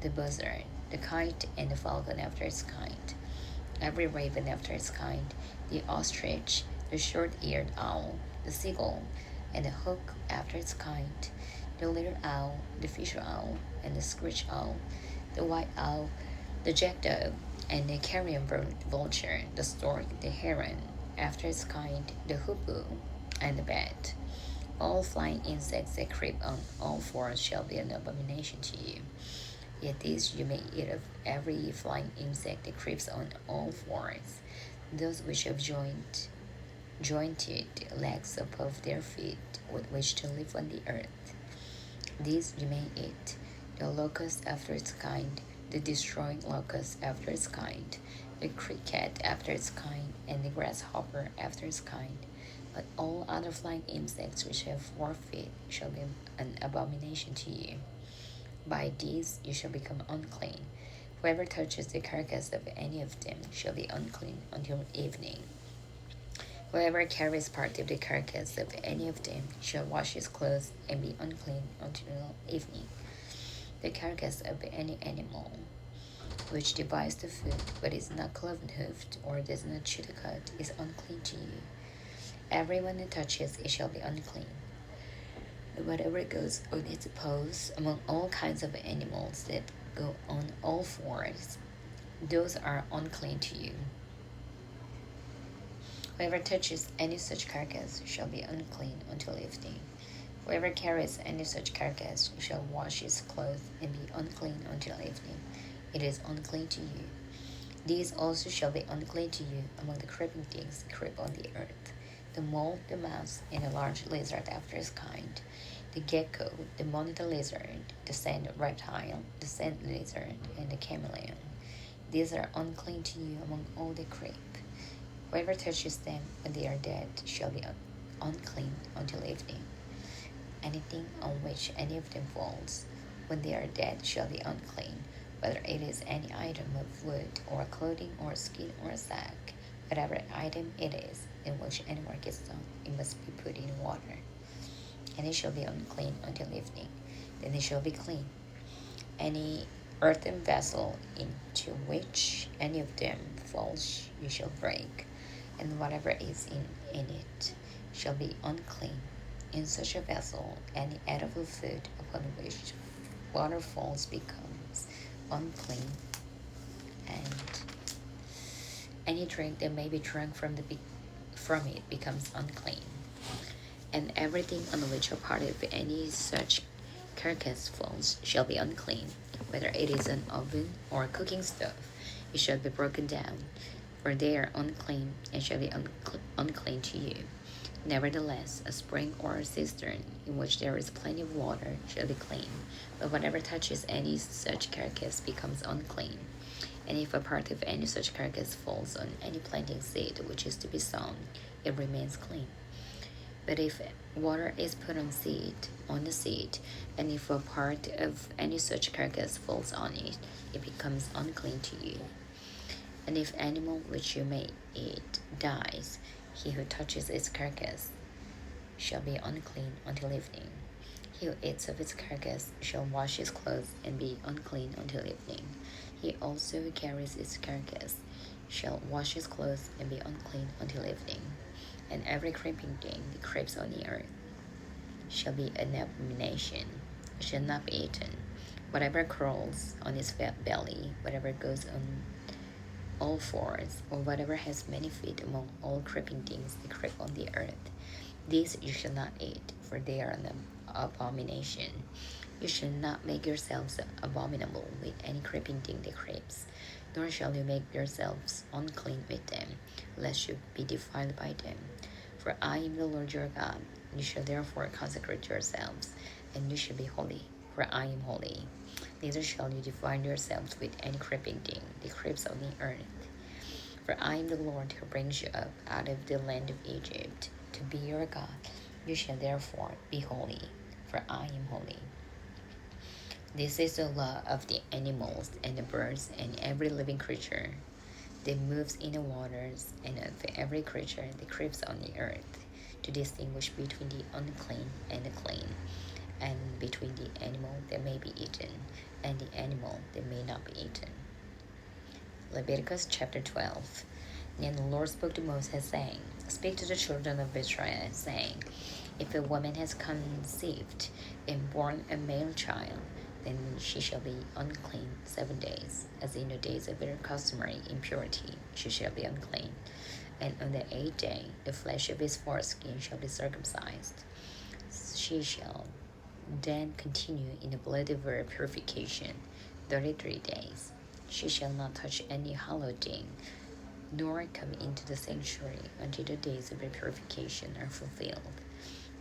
the buzzard, the kite, and the falcon after its kind, every raven after its kind, the ostrich, the short-eared owl, the seagull, and the hawk after its kind, the little owl, the fisher owl, and the screech owl, the white owl, the jackdaw, and the carrion vulture, the stork, the heron after its kind, the hoopoe, and the bat. All flying insects that creep on all fours shall be an abomination to you. Yet these you may eat of every flying insect that creeps on all fours, those which have jointed legs above their feet, with which to live on the earth. These you may eat: the locust after its kind, the destroying locust after its kind, the cricket after its kind, and the grasshopper after its kind. But all other flying insects which have 4 feet shall be an abomination to you. By these you shall become unclean. Whoever touches the carcass of any of them shall be unclean until evening. Whoever carries part of the carcass of any of them shall wash his clothes and be unclean until evening. The carcass of any animal which divides the food, but is not cloven-hoofed, or does not chew the cud, is unclean to you. Everyone that touches it shall be unclean. But whatever goes on its paws among all kinds of animals that go on all fours, those are unclean to you. Whoever touches any such carcass shall be unclean until evening. Whoever carries any such carcass shall wash his clothes and be unclean until evening. It is unclean to you. These also shall be unclean to you among the creeping things that creep on the earth: the mole, the mouse, and a large lizard after its kind, the gecko, the monitor lizard, the sand reptile, the sand lizard, and the chameleon. These are unclean to you among all that creep. Whoever touches them when they are dead shall be unclean until evening. Anything on which any of them falls when they are dead shall be unclean, whether it is any item of wood, or clothing, or skin, or sack. Whatever item it is in which any work is done, it must be put in water, and it shall be unclean until evening. Then it shall be clean. Any earthen vessel into which any of them falls you shall break, and whatever is in it shall be unclean. In such a vessel, any edible food upon which water falls becomes unclean, and any drink that may be drunk from it becomes unclean. And everything on which a part of any such carcass falls shall be unclean, whether it is an oven or a cooking stove. It shall be broken down, for they are unclean, and shall be unclean to you. Nevertheless, a spring or a cistern in which there is plenty of water shall be clean, but whatever touches any such carcass becomes unclean. And if a part of any such carcass falls on any planting seed which is to be sown, it remains clean. But if water is put on the seed, and if a part of any such carcass falls on it, it becomes unclean to you. And if animal which you may eat dies, he who touches its carcass shall be unclean until evening. He who eats of its carcass shall wash his clothes and be unclean until evening. He also who carries its carcass shall wash his clothes and be unclean until evening. And every creeping thing that creeps on the earth shall be an abomination, shall not be eaten. Whatever crawls on its belly, whatever goes on all fours, or whatever has many feet among all creeping things that creep on the earth, these you shall not eat, for they are an abomination. You shall not make yourselves abominable with any creeping thing that creeps, nor shall you make yourselves unclean with them, lest you be defiled by them. For I am the Lord your God. You shall therefore consecrate yourselves, and you shall be holy, for I am holy. Neither shall you defile yourselves with any creeping thing that creeps on the earth. For I am the Lord who brings you up out of the land of Egypt, to be your God. You shall therefore be holy, for I am holy. This is the law of the animals and the birds and every living creature that moves in the waters, and of every creature that creeps on the earth, to distinguish between the unclean and the clean, and between the animal that may be eaten and the animal that may not be eaten. Leviticus chapter 12. And the Lord spoke to Moses, saying, Speak to the children of Israel, saying, If a woman has conceived and born a male child, then she shall be unclean 7 days, as in the days of her customary impurity she shall be unclean. And on the 8th day the flesh of his foreskin shall be circumcised. She shall then continue in the blood of her purification 33 days. She shall not touch any hallowed thing, nor come into the sanctuary until the days of her purification are fulfilled.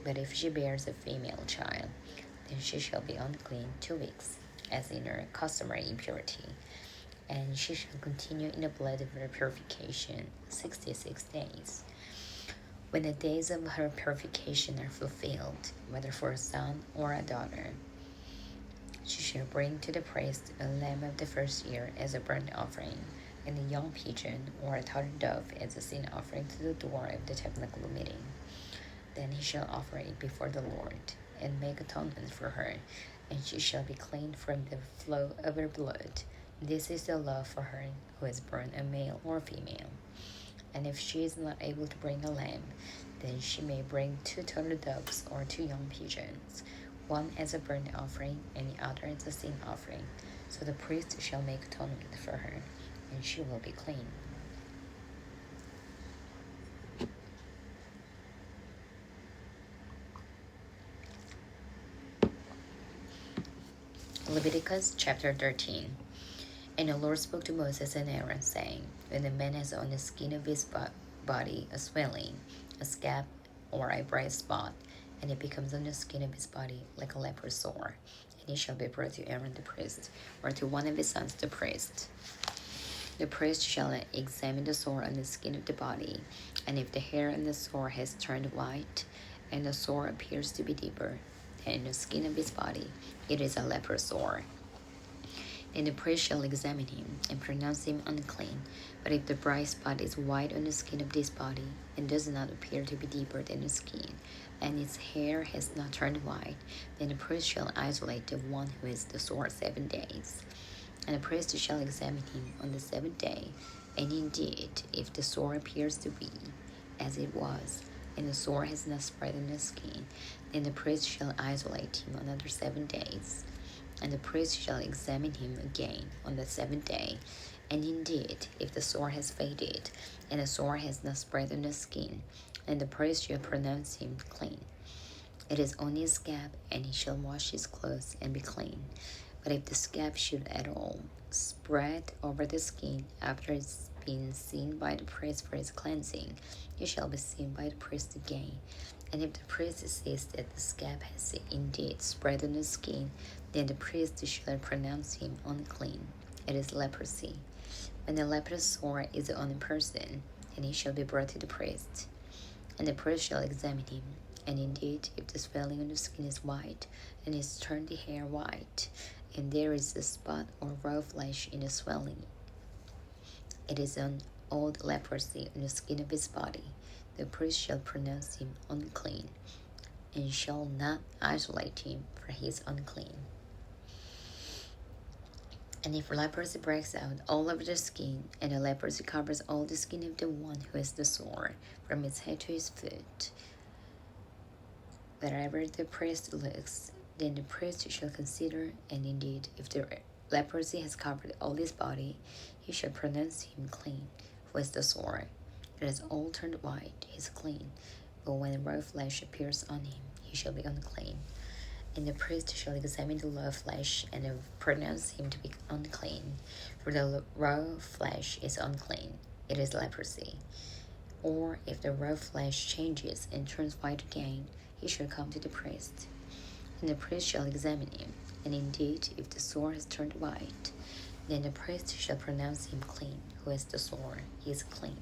But if she bears a female child, then she shall be unclean 2 weeks, as in her customary impurity, and she shall continue in the blood of her purification 66 days. When the days of her purification are fulfilled, whether for a son or a daughter, she shall bring to the priest a lamb of the first year as a burnt offering, and a young pigeon or a turtle dove as a sin offering to the door of the tabernacle meeting. Then he shall offer it before the Lord, and make atonement for her, and she shall be clean from the flow of her blood. This is the law for her who has born a male or female. And if she is not able to bring a lamb, then she may bring 2 turtle doves or 2 young pigeons, one as a burnt offering and the other as a sin offering. So the priest shall make atonement for her, and she will be clean. Leviticus chapter 13. And the Lord spoke to Moses and Aaron, saying, When a man has on the skin of his body a swelling, a scab, or a bright spot, and it becomes on the skin of his body like a leprous sore, and he shall be brought to Aaron the priest, or to one of his sons the priest. The priest shall examine the sore on the skin of the body, and if the hair on the sore has turned white, and the sore appears to be deeper than the skin of his body, it is a leprous sore. And the priest shall examine him, and pronounce him unclean. But if the bright spot is white on the skin of this body, and does not appear to be deeper than the skin, and its hair has not turned white, then the priest shall isolate the one who has the sore 7 days. And the priest shall examine him on the 7th day, and indeed, if the sore appears to be as it was, and the sore has not spread on the skin, then the priest shall isolate him another 7 days. And the priest shall examine him again on the 7th day, and indeed, if the sore has faded, and the sore has not spread on the skin, then the priest shall pronounce him clean. It is only a scab, and he shall wash his clothes and be clean. But if the scab should at all spread over the skin after it's been seen by the priest for his cleansing, it shall be seen by the priest again. And if the priest sees that the scab has indeed spread on the skin, then the priest shall pronounce him unclean. It is leprosy. When the leprous sore is on a person, and he shall be brought to the priest. And the priest shall examine him. And indeed, if the swelling on the skin is white, and has turned the hair white, and there is a spot or raw flesh in the swelling, it is an old leprosy on the skin of his body. The priest shall pronounce him unclean. and shall not isolate him, for he is unclean. And if leprosy breaks out all over the skin, and the leprosy covers all the skin of the one who has the sore, from his head to his foot, wherever the priest looks, then the priest shall consider, and indeed, if the leprosy has covered all his body, he shall pronounce him clean, who has the sore. It is all turned white, he is clean. But when raw flesh appears on him, he shall be unclean. And the priest shall examine the raw flesh, and pronounce him to be unclean. For the raw flesh is unclean, it is leprosy. Or if the raw flesh changes and turns white again, he shall come to the priest. And the priest shall examine him, and indeed, if the sore has turned white, then the priest shall pronounce him clean, who has the sore, he is clean.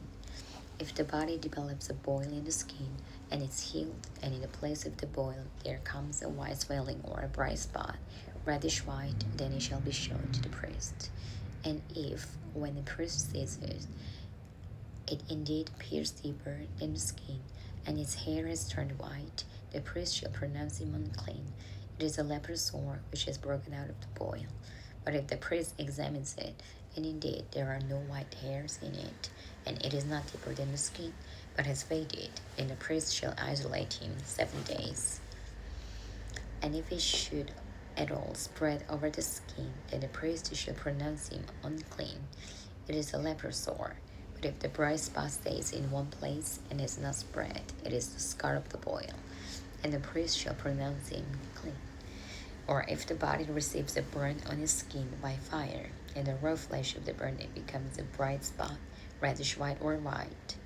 If the body develops a boil in the skin, and is healed, and in the place of the boil there comes a white swelling or a bright spot, reddish white, then it shall be shown to the priest. And if, when the priest sees it, it indeed appears deeper than the skin, and its hair has turned white, the priest shall pronounce him unclean. It is a leprous sore which is broken out of the boil. But if the priest examines it, and indeed there are no white hairs in it, and it is not deeper than the skin, but has faded, then the priest shall isolate him 7 days. And if it should at all spread over the skin, then the priest shall pronounce him unclean. It is a leprous sore. But if the bright spot stays in one place and is not spread, it is the scar of the boil, and the priest shall pronounce him clean. Or if the body receives a burn on his skin by fire, and the raw flesh of the burning becomes a bright spot, reddish white or white,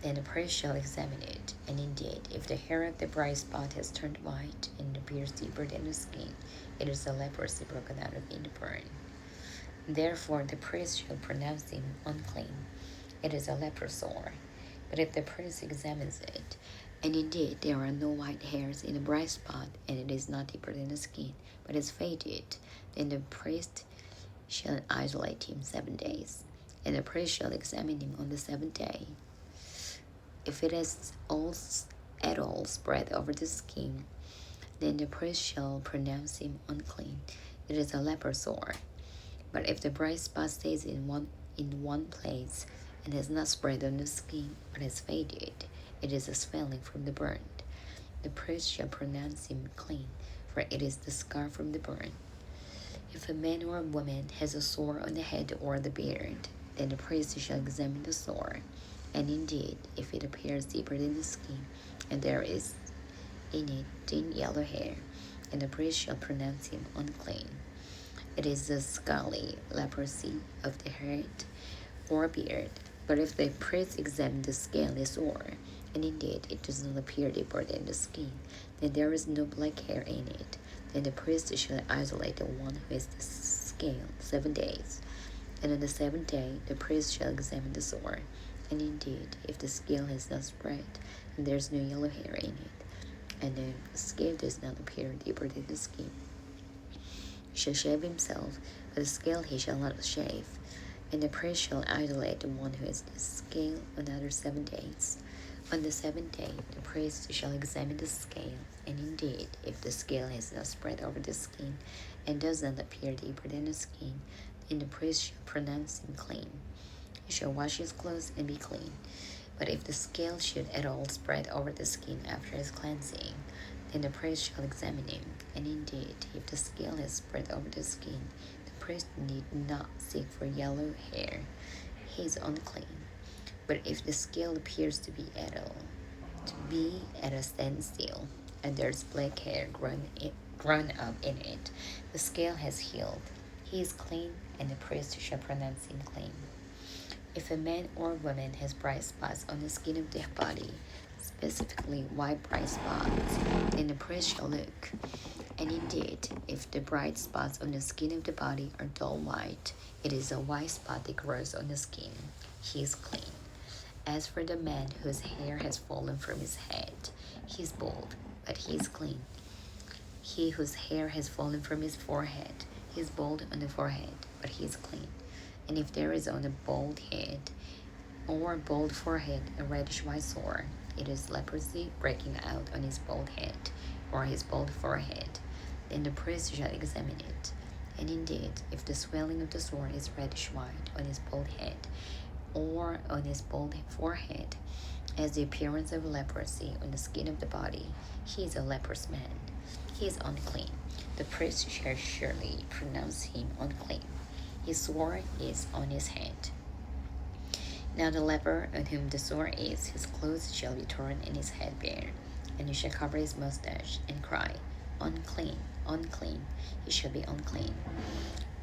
then the priest shall examine it, and indeed, if the hair of the bright spot has turned white and appears deeper than the skin, it is a leprosy broken out of in the burn. Therefore the priest shall pronounce him unclean. It is a leprous sore. But if the priest examines it, and indeed there are no white hairs in the bright spot, and it is not deeper than the skin, but is faded, then the priest shall isolate him 7 days. And the priest shall examine him on the 7th day. If it has at all spread over the skin, then the priest shall pronounce him unclean. It is a leper sore. But if the bright spot stays in one place, and has not spread on the skin, but has faded, it is a swelling from the burn. The priest shall pronounce him clean, for it is the scar from the burn. If a man or a woman has a sore on the head or the beard, then the priest shall examine the sore. And indeed, if it appears deeper than the skin, and there is in it thin yellow hair, and the priest shall pronounce him unclean. It is the scaly leprosy of the head or beard. But if the priest examines the scaly sore, and indeed it does not appear deeper than the skin, then there is no black hair in it, then the priest shall isolate the one who has the scale 7 days. And on the 7th day the priest shall examine the sore, and indeed, if the scale has not spread, and there is no yellow hair in it, and the scale does not appear deeper than the skin, he shall shave himself, but the scale he shall not shave. And the priest shall isolate the one who has the scale another 7 days. On the 7th day the priest shall examine the scale, and indeed, if the scale has not spread over the skin, and does not appear deeper than the skin, then the priest shall pronounce him clean. He shall wash his clothes and be clean. But if the scale should at all spread over the skin after his cleansing, then the priest shall examine him, and indeed, if the scale has spread over the skin, the priest need not seek for yellow hair. He is unclean. But if the scale appears to be at a standstill, and there is black hair grown up in it, the scale has healed. He is clean, and the priest shall pronounce him clean. If a man or woman has bright spots on the skin of their body, specifically white bright spots, then the priest shall look. And indeed, if the bright spots on the skin of the body are dull white, it is a white spot that grows on the skin. He is clean. As for the man whose hair has fallen from his head, he is bald, but he is clean. He whose hair has fallen from his forehead, he is bald on the forehead, but he is clean. And if there is on a bald head or bald forehead a reddish white sore, it is leprosy breaking out on his bald head or his bald forehead, then the priest shall examine it. And indeed, if the swelling of the sore is reddish white on his bald head or on his bald forehead, as the appearance of leprosy on the skin of the body, he is a leprous man. He is unclean. The priest shall surely pronounce him unclean. His sore is on his head. Now the leper on whom the sore is, his clothes shall be torn and his head bare, and he shall cover his mustache and cry, Unclean, unclean, he shall be unclean.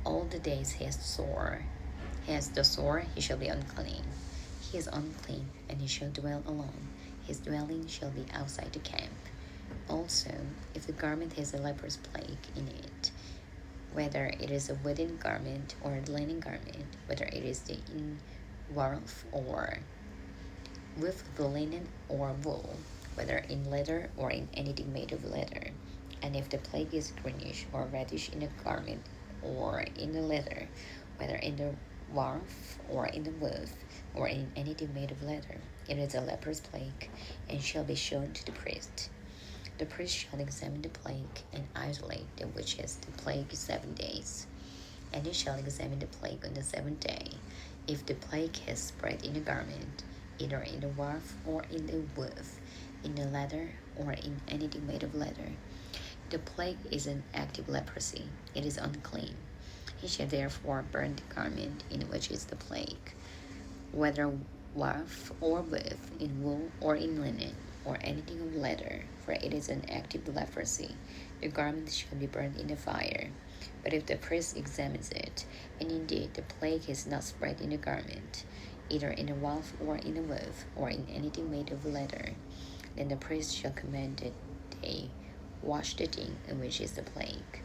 All the days he has the sore, he shall be unclean. He is unclean, and he shall dwell alone. His dwelling shall be outside the camp. Also, if the garment has a leper's plague in it, whether it is a woolen garment or a linen garment, whether it is the inwoven or with the linen or wool, whether in leather or in anything made of leather, and if the plague is greenish or reddish in the garment or in the leather, whether in the warmth or in the woof or in anything made of leather, it is a leper's plague, and shall be shown to the priest. The priest shall examine the plague and isolate that which has the plague 7 days. And he shall examine the plague on the 7th day. If the plague has spread in the garment, either in the warmth or in the woof, in the leather or in anything made of leather, the plague is an active leprosy. It is unclean. He shall therefore burn the garment in which is the plague, whether warmth or woof, in wool or in linen, or anything of leather, for it is an active leprosy. The garment shall be burned in the fire. But if the priest examines it, and indeed the plague has not spread in the garment, either in the warmth or in the woof, or in anything made of leather, then the priest shall command that they wash the thing in which is the plague,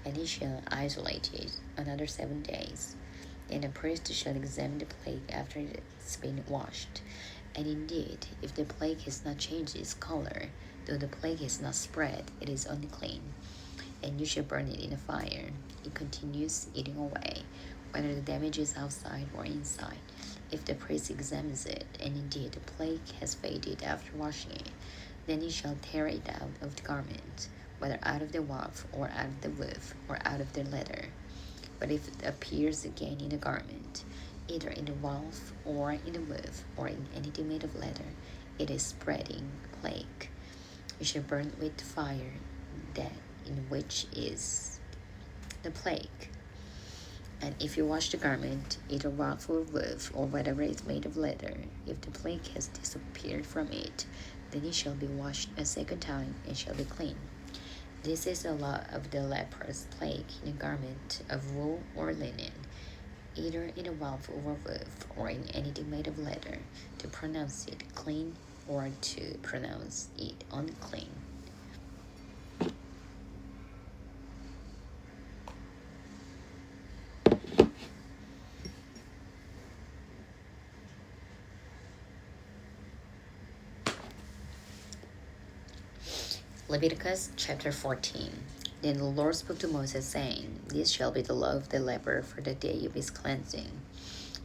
and he shall isolate it another 7 days. Then the priest shall examine the plague after it has been washed. And indeed, if the plague has not changed its color, though the plague has not spread, it is unclean. And you shall burn it in the fire. It continues eating away, whether the damage is outside or inside. If the priest examines it, and indeed the plague has faded after washing it, then he shall tear it out of the garment, whether out of the warmth or out of the woof or out of the leather. But if it appears again in the garment, either in the warmth or in the woof or in anything made of leather, it is spreading plague. You shall burn with fire that in which is the plague. And if you wash the garment, either warmth or woof, or whatever is made of leather, if the plague has disappeared from it, then it shall be washed a 2nd time and shall be clean. This is the law of the leprous plague in a garment of wool or linen, either in a warmth or woof, or in anything made of leather, to pronounce it clean or to pronounce it unclean. Leviticus chapter 14. Then the Lord spoke to Moses, saying, This shall be the law of the leper for the day of his cleansing.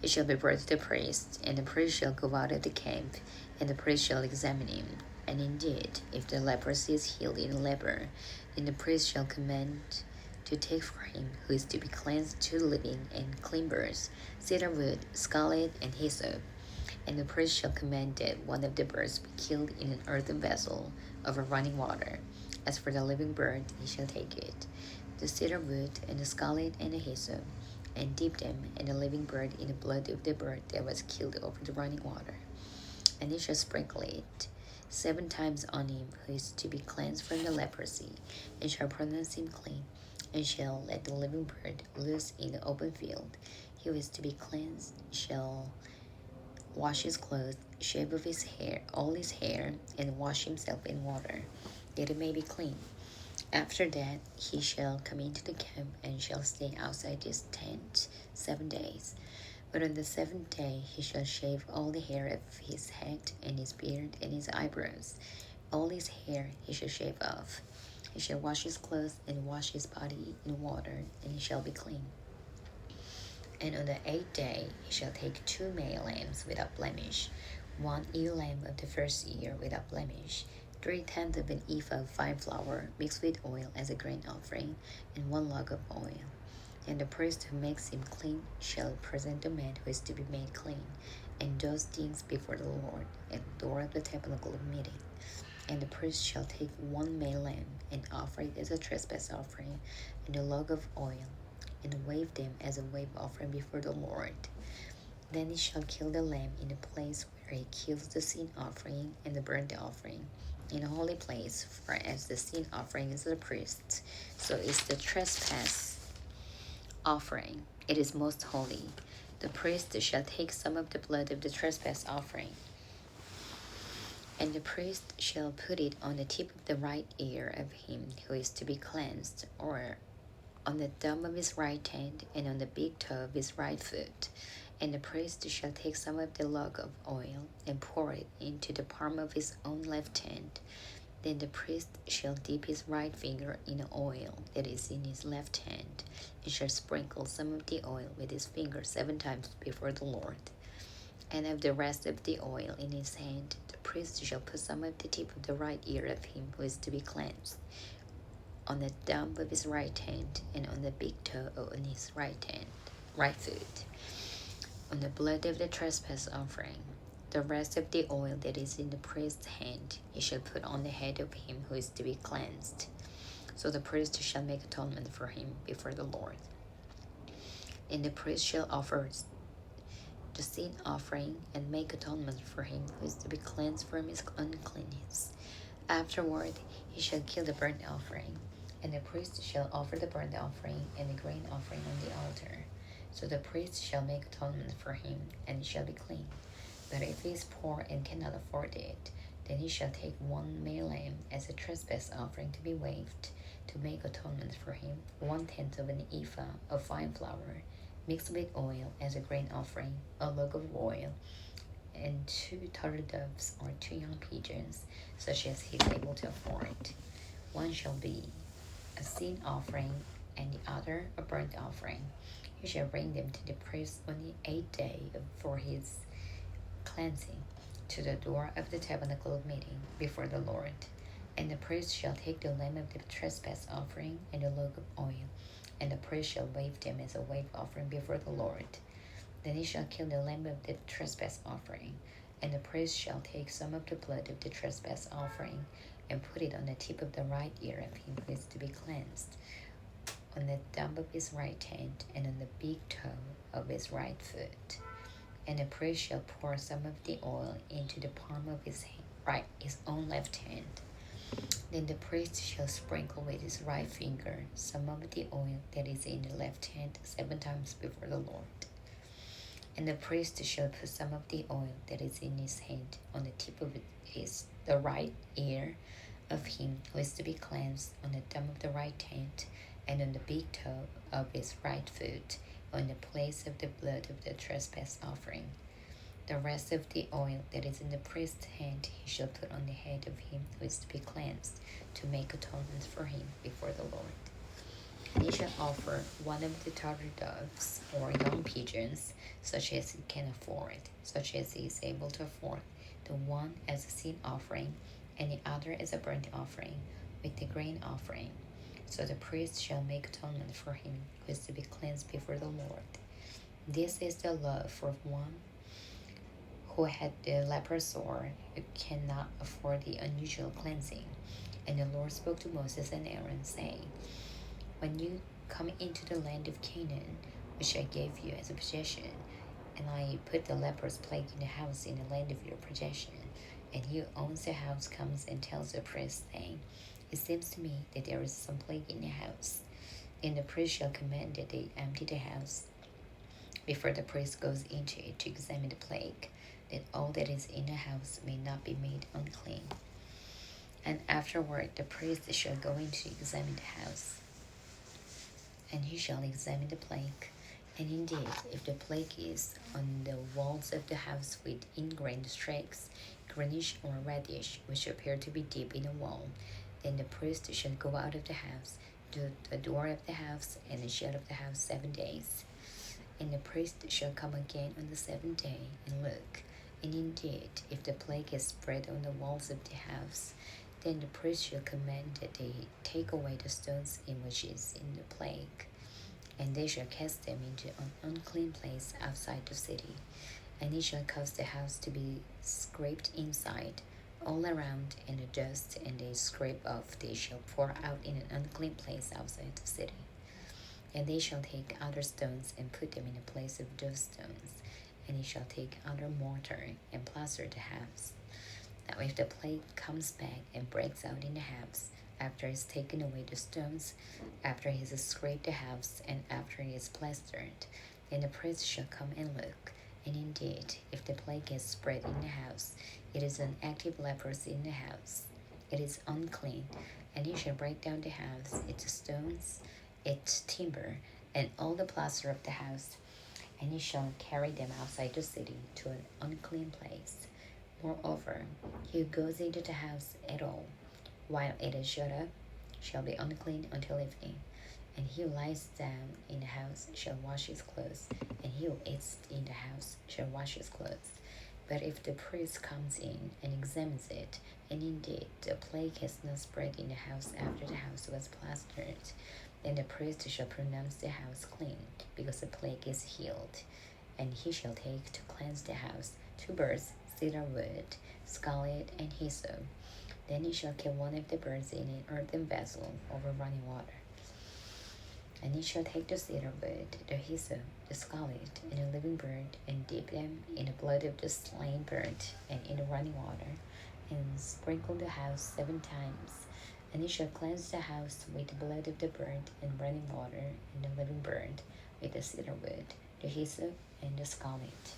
It shall be brought to the priest, and the priest shall go out of the camp, and the priest shall examine him. And indeed, if the leprosy is healed in the leper, then the priest shall command to take for him who is to be cleansed 2 living and clean birds, cedar wood, scarlet, and hyssop. And the priest shall command that one of the birds be killed in an earthen vessel over running water. As for the living bird, he shall take it, the cedar wood, and the scarlet, and the hyssop, and dip them and the living bird in the blood of the bird that was killed over the running water. And he shall sprinkle it 7 times on him who is to be cleansed from the leprosy, and shall pronounce him clean, and shall let the living bird loose in the open field. He who is to be cleansed shall wash his clothes, shave off his hair, all his hair, and wash himself in water, that it may be clean. After that he shall come into the camp, and shall stay outside his tent 7 days. But on the 7th day he shall shave all the hair of his head, and his beard, and his eyebrows. All his hair he shall shave off. He shall wash his clothes, and wash his body in water, and he shall be clean. And on the 8th day he shall take 2 male lambs without blemish, 1 ewe lamb of the first year without blemish, 3/10 of an ephah of fine flour mixed with oil as a grain offering, and 1 log of oil. And the priest who makes him clean shall present the man who is to be made clean, and those things before the Lord at the door of the tabernacle of meeting. And the priest shall take 1 male lamb and offer it as a trespass offering, and a log of oil, and wave them as a wave offering before the Lord. Then he shall kill the lamb in the place where he kills the sin offering and the burnt offering, in a holy place, for as the sin offering is the priest's, so is the trespass offering. It is most holy. The priest shall take some of the blood of the trespass offering, and the priest shall put it on the tip of the right ear of him who is to be cleansed, or on the thumb of his right hand, and on the big toe of his right foot. And the priest shall take some of the log of oil, and pour it into the palm of his own left hand. Then the priest shall dip his right finger in the oil that is in his left hand, and shall sprinkle some of the oil with his finger 7 times before the Lord. And of the rest of the oil in his hand, the priest shall put some of the tip of the right ear of him who is to be cleansed, on the thumb of his right hand, and on the big toe on his right foot, on the blood of the trespass offering. The rest of the oil that is in the priest's hand he shall put on the head of him who is to be cleansed. So the priest shall make atonement for him before the Lord. And the priest shall offer the sin offering and make atonement for him who is to be cleansed from his uncleanness. Afterward he shall kill the burnt offering, and the priest shall offer the burnt offering and the grain offering on the altar. So the priest shall make atonement for him, and he shall be clean. But if he is poor and cannot afford it, then he shall take 1 male lamb as a trespass offering to be waved, to make atonement for him, 1/10 of an ephah of fine flour, mixed with oil as a grain offering, a log of oil, and 2 turtle doves or 2 young pigeons, such as he is able to afford. One shall be a sin offering, and the other a burnt offering. He shall bring them to the priest on the 8th day for his cleansing, to the door of the tabernacle of meeting before the Lord. And the priest shall take the lamb of the trespass offering and the log of oil, and the priest shall wave them as a wave offering before the Lord. Then he shall kill the lamb of the trespass offering, and the priest shall take some of the blood of the trespass offering, and put it on the tip of the right ear of him who is to be cleansed, on the thumb of his right hand, and on the big toe of his right foot. And the priest shall pour some of the oil into the palm of his own left hand. Then the priest shall sprinkle with his right finger some of the oil that is in the left hand 7 times before the Lord. And the priest shall put some of the oil that is in his hand on the tip of the right ear of him who is to be cleansed, on the thumb of the right hand, and on the big toe of his right foot, on the place of the blood of the trespass offering. The rest of the oil that is in the priest's hand he shall put on the head of him who is to be cleansed, to make atonement for him before the Lord. And he shall offer 1 of the turtle doves or young pigeons, such as he can afford, such as he is able to afford, the one as a sin offering, and the other as a burnt offering, with the grain offering. So the priest shall make atonement for him who is to be cleansed before the Lord. This is the law for one who had the leper sore, who cannot afford the unusual cleansing. And the Lord spoke to Moses and Aaron, saying, When you come into the land of Canaan, which I gave you as a possession, and I put the leper's plague in the house in the land of your possession, and he who owns the house comes and tells the priest, saying, It seems to me that there is some plague in the house. Then the priest shall command that they empty the house before the priest goes into it to examine the plague, that all that is in the house may not be made unclean. And afterward the priest shall go in to examine the house, and he shall examine the plague. And indeed, if the plague is on the walls of the house with ingrained streaks, greenish or reddish, which appear to be deep in the wall, then the priest shall go out of the house to the door of the house, and shut up the house 7 days. And the priest shall come again on the 7th day, and look, And indeed, if the plague is spread on the walls of the house, then the priest shall command that they take away the stones in which is in the plague, and they shall cast them into an unclean place outside the city. And he shall cause the house to be scraped inside, all around, and the dust and they scrape off they shall pour out in an unclean place outside the city. And they shall take other stones and put them in the place of those stones, and he shall take other mortar and plaster the house. Now if the plague comes back and breaks out in the house, after he has taken away the stones, after he has scraped the house, and after he is plastered, then the priest shall come and look. And indeed, if the plague is spread in the house, it is an active leprosy in the house. It is unclean, and he shall break down the house, its stones, its timber, and all the plaster of the house, and he shall carry them outside the city to an unclean place. Moreover, he who goes into the house at all, while it is shut up, shall be unclean until evening. And he who lies down in the house shall wash his clothes, and he who eats in the house shall wash his clothes. But if the priest comes in and examines it, and indeed the plague has not spread in the house after the house was plastered, then the priest shall pronounce the house clean, because the plague is healed. And he shall take to cleanse the house 2 birds, cedar wood, scarlet, and hyssop. Then he shall kill one of the birds in an earthen vessel over running water. And he shall take the cedar wood, the hyssop, the scarlet, and the living bird, and dip them in the blood of the slain bird and in the running water, and sprinkle the house 7 times. And he shall cleanse the house with the blood of the bird and running water, and the living bird, with the cedar wood, the hyssop, and the scarlet.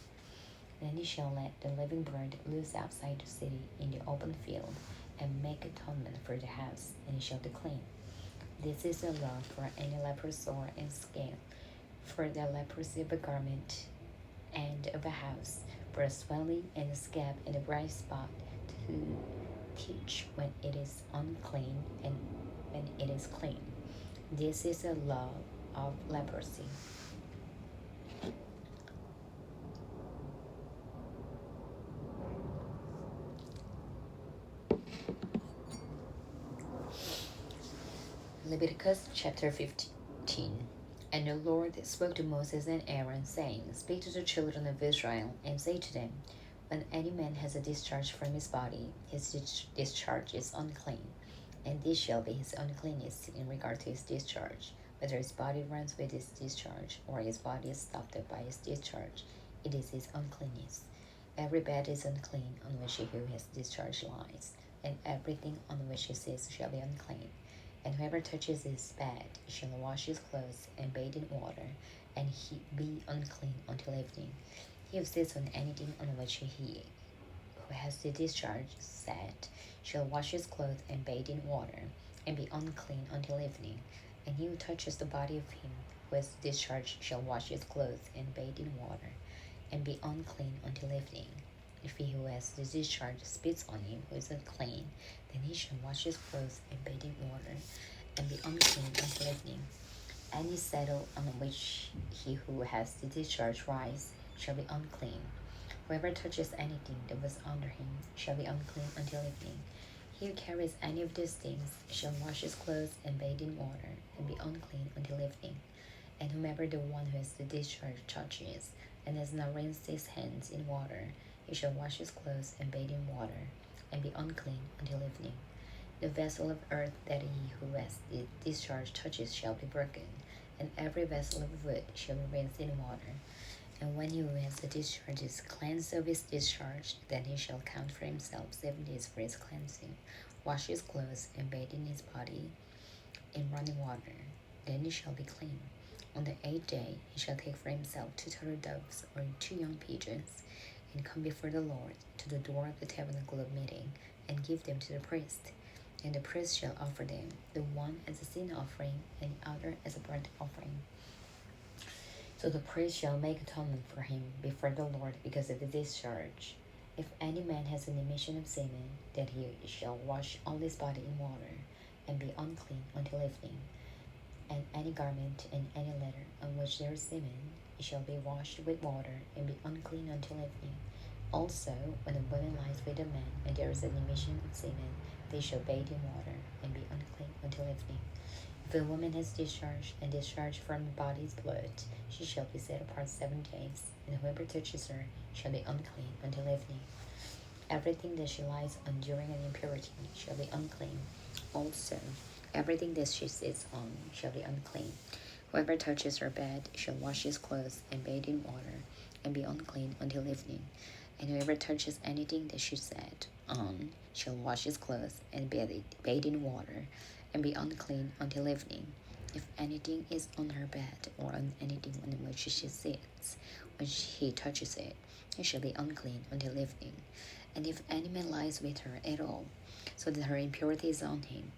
Then he shall let the living bird loose outside the city in the open field, and make atonement for the house, and he shall declare, this is a law for any leper sore and scale, for the leprosy of a garment and of a house, for a swelling and a scab and a bright spot, to teach when it is unclean and when it is clean. This is a law of leprosy. Leviticus chapter 15. And the Lord spoke to Moses and Aaron, saying, speak to the children of Israel, and say to them, when any man has a discharge from his body, his discharge is unclean, and this shall be his uncleanness in regard to his discharge, whether his body runs with his discharge, or his body is stopped up by his discharge, it is his uncleanness. Every bed is unclean on which he who has discharge lies, and everything on which he sits shall be unclean. And whoever touches his bed shall wash his clothes and bathe in water, and he be unclean until evening. He who sits on anything on which he who has the discharge sat shall wash his clothes and bathe in water, and be unclean until evening. And he who touches the body of him who has the discharge shall wash his clothes and bathe in water, and be unclean until evening. If he who has the discharge spits on him who is unclean, then he shall wash his clothes and bathe in water, and be unclean until evening. Any saddle on which he who has the discharge rides shall be unclean. Whoever touches anything that was under him shall be unclean until evening. He who carries any of these things shall wash his clothes and bathe in water, and be unclean until evening. And whomever the one who has the discharge touches, and has not rinsed his hands in water, he shall wash his clothes and bathe in water, and be unclean until evening. The vessel of earth that he who has the discharge touches shall be broken, and every vessel of wood shall be rinsed in water. And when he who has the discharge is cleansed of his discharge, then he shall count for himself 7 days for his cleansing, wash his clothes, and bathe in his body in running water. Then he shall be clean. On the 8th day he shall take for himself 2 turtle doves or 2 young pigeons, and come before the Lord to the door of the tabernacle of meeting, and give them to the priest. And the priest shall offer them, the one as a sin offering, and the other as a burnt offering. So the priest shall make atonement for him before the Lord because of the discharge. If any man has an emission of semen, then he shall wash all his body in water, and be unclean until evening. And any garment and any letter on which there is semen, it shall be washed with water, and be unclean until evening. Also, when a woman lies with a man, and there is an emission of semen, they shall bathe in water, and be unclean until evening. If a woman has discharge, and discharge from the body's blood, she shall be set apart 7 days, and whoever touches her shall be unclean until evening. Everything that she lies on during an impurity shall be unclean. Also, everything that she sits on shall be unclean. Whoever touches her bed shall wash his clothes and bathe in water, and be unclean until evening. And whoever touches anything that she sat on shall wash his clothes and bathe in water, and be unclean until evening. If anything is on her bed, or on anything on which she sits, when he touches it, he shall be unclean until evening. And if any man lies with her at all, so that her impurity is on him,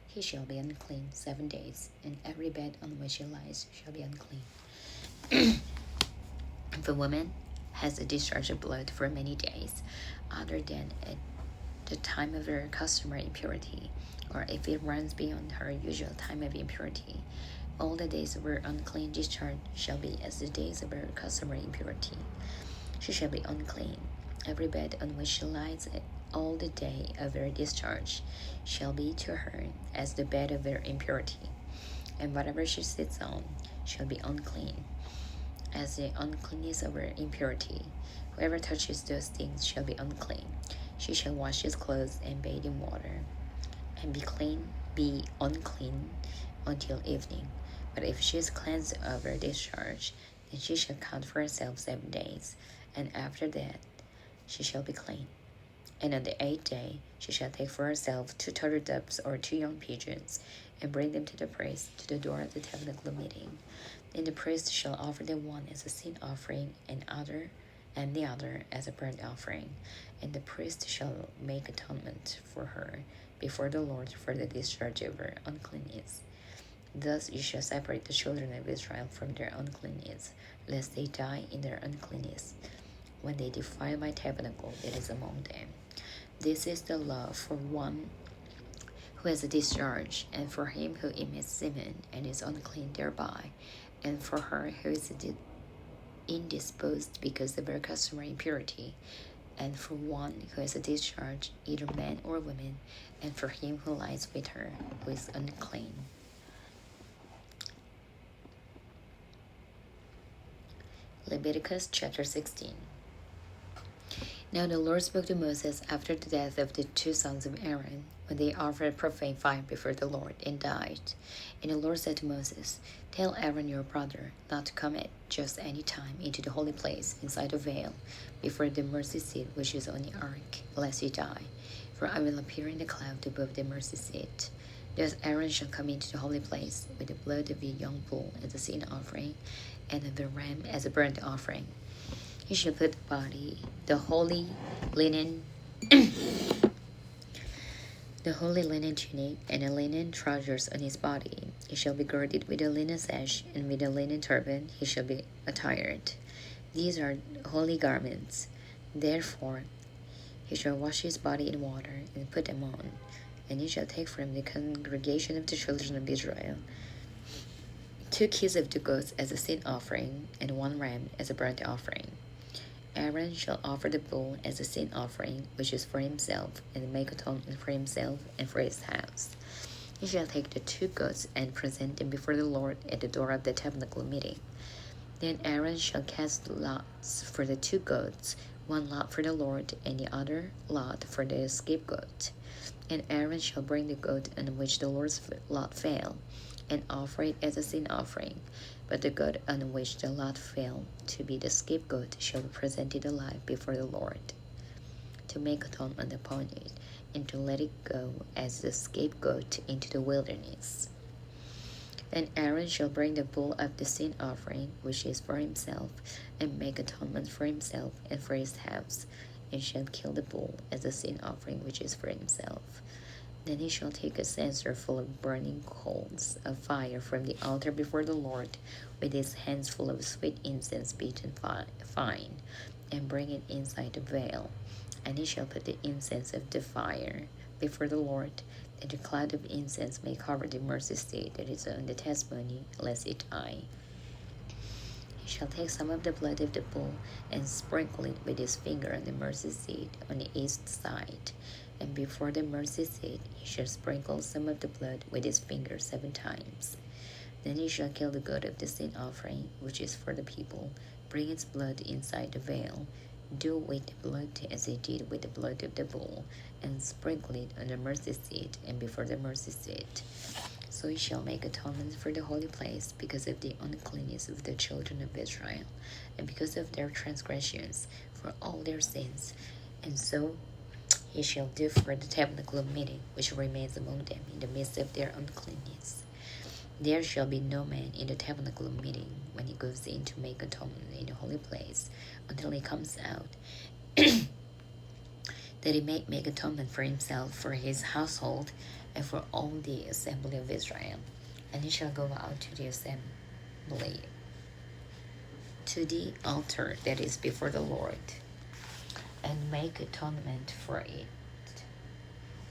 he shall be unclean 7 days, and every bed on which he lies shall be unclean. If a woman has a discharge of blood for many days, other than at the time of her customary impurity, or if it runs beyond her usual time of impurity, all the days of her unclean discharge shall be as the days of her customary impurity. She shall be unclean. Every bed on which she lies all the day of her discharge shall be to her as the bed of her impurity, and whatever she sits on shall be unclean, as the uncleanness of her impurity. Whoever touches those things shall be unclean. She shall wash his clothes and bathe in water, and be unclean until evening. But if she is cleansed of her discharge, then she shall count for herself 7 days, and after that she shall be clean. And on the 8th day she shall take for herself 2 turtle doves or 2 young pigeons, and bring them to the priest to the door of the tabernacle meeting. Then the priest shall offer the one as a sin offering, and the other as a burnt offering. And the priest shall make atonement for her before the Lord for the discharge of her uncleanness. Thus you shall separate the children of Israel from their uncleanness, lest they die in their uncleanness, when they defile my tabernacle that is among them. This is the law for one who has a discharge, and for him who emits semen and is unclean thereby, and for her who is indisposed because of her customary impurity, and for one who has a discharge, either man or woman, and for him who lies with her, who is unclean. Leviticus chapter 16. Now the Lord spoke to Moses after the death of the 2 sons of Aaron, when they offered profane fire before the Lord, and died. And the Lord said to Moses, Tell Aaron your brother not to come at just any time into the holy place inside the veil, before the mercy seat which is on the ark, lest he die. For I will appear in the cloud above the mercy seat. Thus Aaron shall come into the holy place with the blood of the young bull as a sin offering, and of the ram as a burnt offering. He shall put the holy linen tunic and the linen trousers on his body. He shall be girded with a linen sash, and with a linen turban he shall be attired. These are holy garments. Therefore he shall wash his body in water, and put them on. And he shall take from the congregation of the children of Israel 2 kids of the goats as a sin offering, and 1 ram as a burnt offering. Aaron shall offer the bull as a sin offering, which is for himself, and make atonement for himself and for his house. He shall take the 2 goats and present them before the Lord at the door of the tabernacle meeting. Then Aaron shall cast lots for the 2 goats, 1 lot for the Lord, and the other lot for the scapegoat. And Aaron shall bring the goat on which the Lord's lot fell, and offer it as a sin offering. But the goat on which the lot fell to be the scapegoat shall be presented alive before the Lord, to make atonement upon it, and to let it go as the scapegoat into the wilderness. Then Aaron shall bring the bull of the sin offering, which is for himself, and make atonement for himself and for his house, and shall kill the bull as a sin offering which is for himself. Then he shall take a censer full of burning coals of fire from the altar before the Lord, with his hands full of sweet incense beaten fine, and bring it inside the veil. And he shall put the incense of the fire before the Lord, that the cloud of incense may cover the mercy seat that is on the testimony, lest it die. He shall take some of the blood of the bull and sprinkle it with his finger on the mercy seat on the east side. And before the mercy seat he shall sprinkle some of the blood with his finger 7 times. Then he shall kill the goat of the sin offering, which is for the people, bring its blood inside the veil, do with the blood as he did with the blood of the bull, and sprinkle it on the mercy seat and before the mercy seat. So he shall make atonement for the holy place because of the uncleanness of the children of Israel, and because of their transgressions, for all their sins. And so he shall do for the tabernacle of meeting, which remains among them in the midst of their uncleanness. There shall be no man in the tabernacle of meeting when he goes in to make atonement in the holy place, until he comes out, that he may make atonement for himself, for his household, and for all the assembly of Israel. And he shall go out to the assembly, to the altar that is before the Lord, and make atonement for it.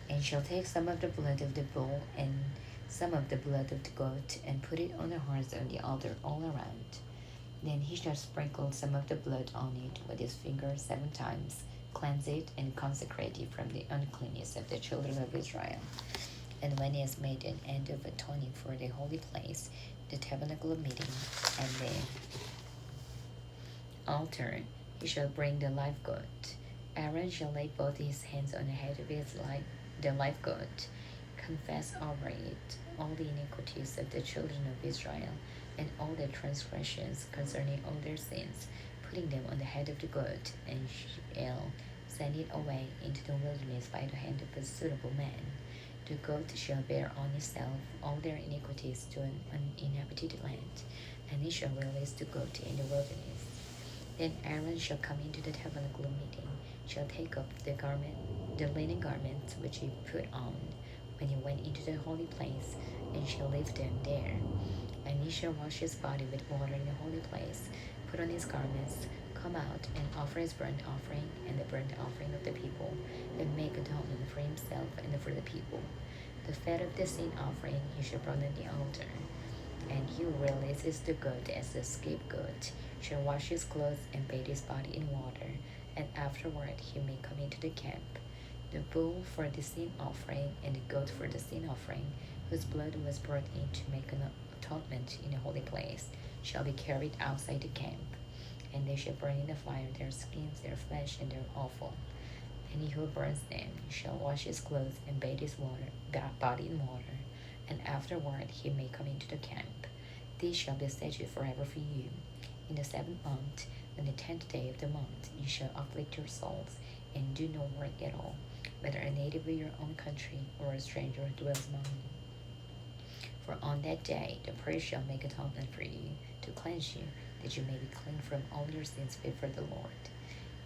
And shall take some of the blood of the bull and some of the blood of the goat, and put it on the horns on the altar all around. Then he shall sprinkle some of the blood on it with his finger 7 times, cleanse it, and consecrate it from the uncleanness of the children of Israel. And when he has made an end of atoning for the holy place, the tabernacle of meeting, and the altar, he shall bring the live goat. Aaron shall lay both his hands on the head of the live goat, confess over it all the iniquities of the children of Israel, and all their transgressions concerning all their sins, putting them on the head of the goat, and shall send it away into the wilderness by the hand of a suitable man. The goat shall bear on itself all their iniquities to an uninhabited land, and he shall release the goat in the wilderness. Then Aaron shall come into the tabernacle of meeting, shall take up the linen garments which he put on when he went into the holy place, and shall leave them there. And he shall wash his body with water in the holy place, put on his garments, come out, and offer his burnt offering and the burnt offering of the people, and make atonement for himself and for the people. The fat of the sin offering he shall burn on the altar. And he who releases the goat as the scapegoat shall wash his clothes and bathe his body in water, and afterward he may come into the camp. The bull for the sin offering and the goat for the sin offering, whose blood was brought in to make an atonement in the holy place, shall be carried outside the camp. And they shall burn in the fire their skins, their flesh, and their offal. And he who burns them shall wash his clothes and bathe his body in water, and afterward he may come into the camp. This shall be a statute forever for you. In the 7th month, on the 10th day of the month, you shall afflict your souls, and do no work at all, whether a native of your own country or a stranger who dwells among you. For on that day the priest shall make atonement for you, to cleanse you, that you may be clean from all your sins before the Lord.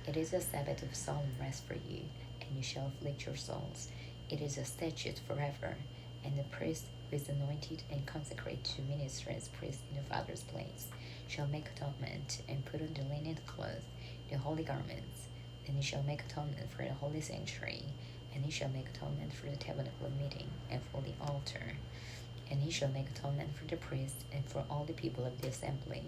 It is a Sabbath of solemn rest for you, and you shall afflict your souls. It is a statute forever, and the priest who is anointed and consecrated to minister as priest in the Father's place shall make atonement, and put on the linen clothes, the holy garments. Then he shall make atonement for the holy sanctuary, and he shall make atonement for the tabernacle of meeting, and for the altar. And he shall make atonement for the priests, and for all the people of the assembly.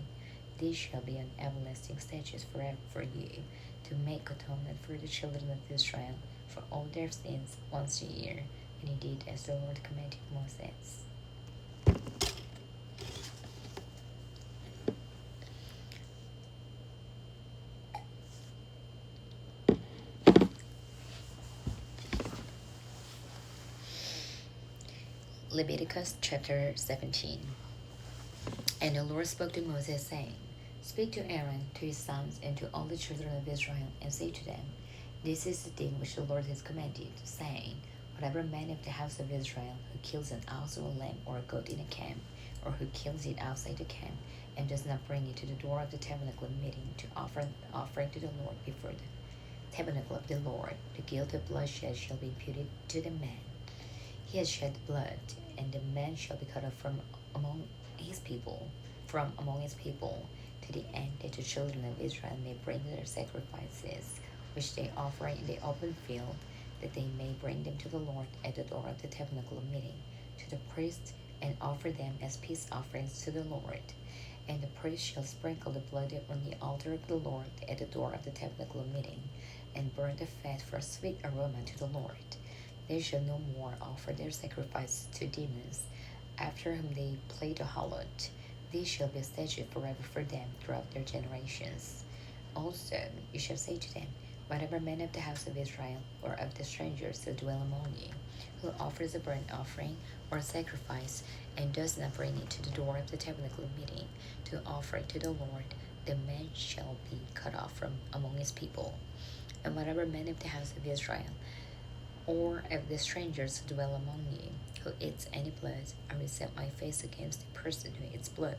This shall be an everlasting statute forever for you, to make atonement for the children of Israel for all their sins once a year. And he did as the Lord commanded Moses. Leviticus chapter 17. And the Lord spoke to Moses, saying, Speak to Aaron, to his sons, and to all the children of Israel, and say to them, This is the thing which the Lord has commanded, saying, Whatever man of the house of Israel who kills an ox or a lamb or a goat in a camp, or who kills it outside the camp, and does not bring it to the door of the tabernacle of meeting to offer the offering to the Lord before the tabernacle of the Lord, the guilt of bloodshed shall be imputed to the man. He has shed blood, and the man shall be cut off from among his people, to the end that the children of Israel may bring their sacrifices, which they offer in the open field, that they may bring them to the Lord at the door of the tabernacle of meeting, to the priest, and offer them as peace offerings to the Lord. And the priest shall sprinkle the blood on the altar of the Lord at the door of the tabernacle of meeting, and burn the fat for a sweet aroma to the Lord. They shall no more offer their sacrifice to demons, after whom they play the harlot. This shall be a statute forever for them throughout their generations. Also you shall say to them, whatever man of the house of Israel, or of the strangers who dwell among you, who offers a burnt offering or a sacrifice, and does not bring it to the door of the tabernacle of meeting to offer it to the Lord, the man shall be cut off from among his people. And whatever man of the house of Israel, or of the strangers who dwell among you, who eats any blood, I will set my face against the person who eats blood,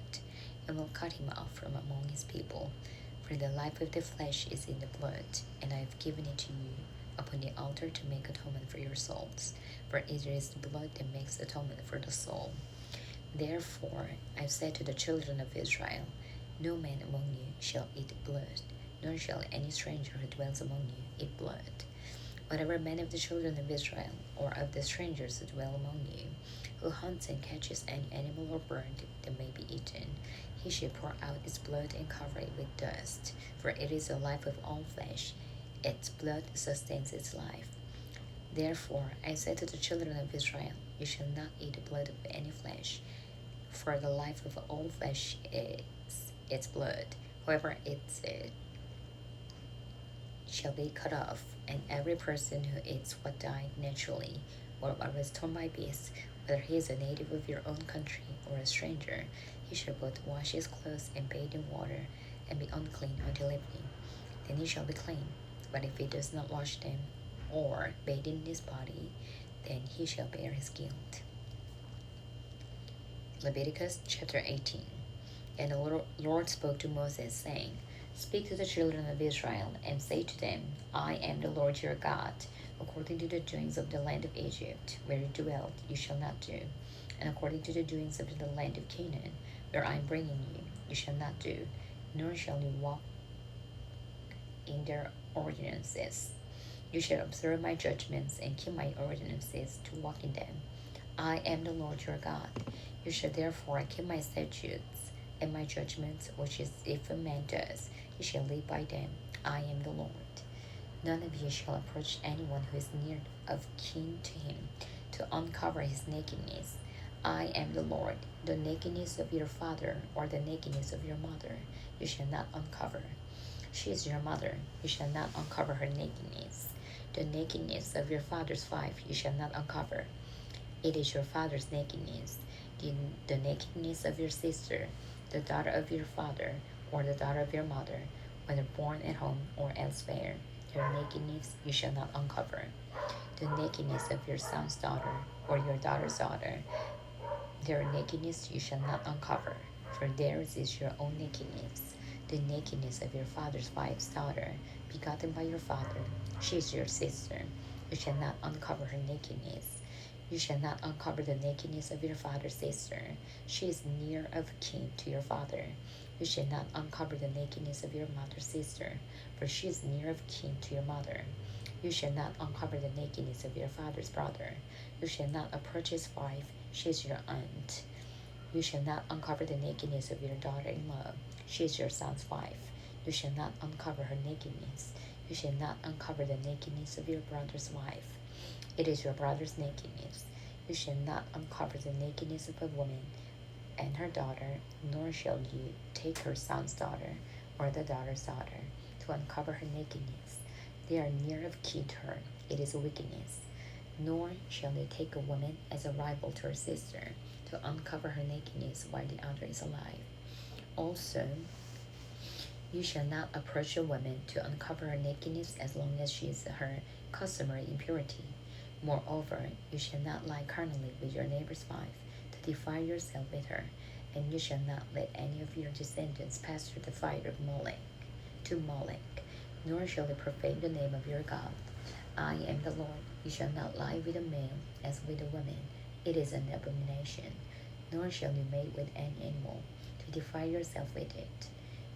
and will cut him off from among his people. For the life of the flesh is in the blood, and I have given it to you upon the altar to make atonement for your souls. For it is the blood that makes atonement for the soul. Therefore I have said to the children of Israel, no man among you shall eat blood, nor shall any stranger who dwells among you eat blood. Whatever man of the children of Israel, or of the strangers who dwell among you, who hunts and catches any animal or bird that may be eaten, he shall pour out its blood and cover it with dust. For it is the life of all flesh, its blood sustains its life. Therefore I said to the children of Israel, you shall not eat the blood of any flesh, for the life of all flesh is its blood. Whoever eats it shall be cut off, and every person who eats what died naturally, or what was torn by beasts, whether he is a native of your own country or a stranger, he shall both wash his clothes and bathe in water, and be unclean until evening. Then he shall be clean. But if he does not wash them, or bathe in his body, then he shall bear his guilt. Leviticus chapter 18. And the Lord spoke to Moses, saying, speak to the children of Israel, and say to them, I am the Lord your God. According to the doings of the land of Egypt, where you dwelt, you shall not do. And according to the doings of the land of Canaan, where I am bringing you, you shall not do, nor shall you walk in their ordinances. You shall observe my judgments and keep my ordinances to walk in them. I am the Lord your God. You shall therefore keep my statutes and my judgments, which is if a man does, he shall live by them. I am the Lord. None of you shall approach anyone who is near of kin to him, to uncover his nakedness. I am the Lord. The nakedness of your father, or the nakedness of your mother, you shall not uncover. She is your mother. You shall not uncover her nakedness. The nakedness of your father's wife you shall not uncover. It is your father's nakedness. The nakedness of your sister, the daughter of your father, or the daughter of your mother, whether born at home or elsewhere, their nakedness you shall not uncover. The nakedness of your son's daughter, or your daughter's daughter, their nakedness you shall not uncover, for theirs is your own nakedness. The nakedness of your father's wife's daughter, begotten by your father, she is your sister. You shall not uncover her nakedness. You shall not uncover the nakedness of your father's sister. She is near of kin to your father. You shall not uncover the nakedness of your mother's sister, for she is near of kin to your mother. You shall not uncover the nakedness of your father's brother. You shall not approach his wife, she is your aunt. You shall not uncover the nakedness of your daughter-in-law, she is your son's wife. You shall not uncover her nakedness. You shall not uncover the nakedness of your brother's wife. It is your brother's nakedness. You shall not uncover the nakedness of a woman and her daughter, nor shall you take her son's daughter or the daughter's daughter to uncover her nakedness. They are near of kin to her. It is a wickedness. Nor shall they take a woman as a rival to her sister to uncover her nakedness while the other is alive. Also, you shall not approach a woman to uncover her nakedness as long as she is her customary impurity. Moreover, you shall not lie carnally with your neighbor's wife, to defile yourself with her, and you shall not let any of your descendants pass through the fire of Molech, nor shall they profane the name of your God. I am the Lord. You shall not lie with a man as with a woman. It is an abomination. Nor shall you mate with any animal, to defile yourself with it.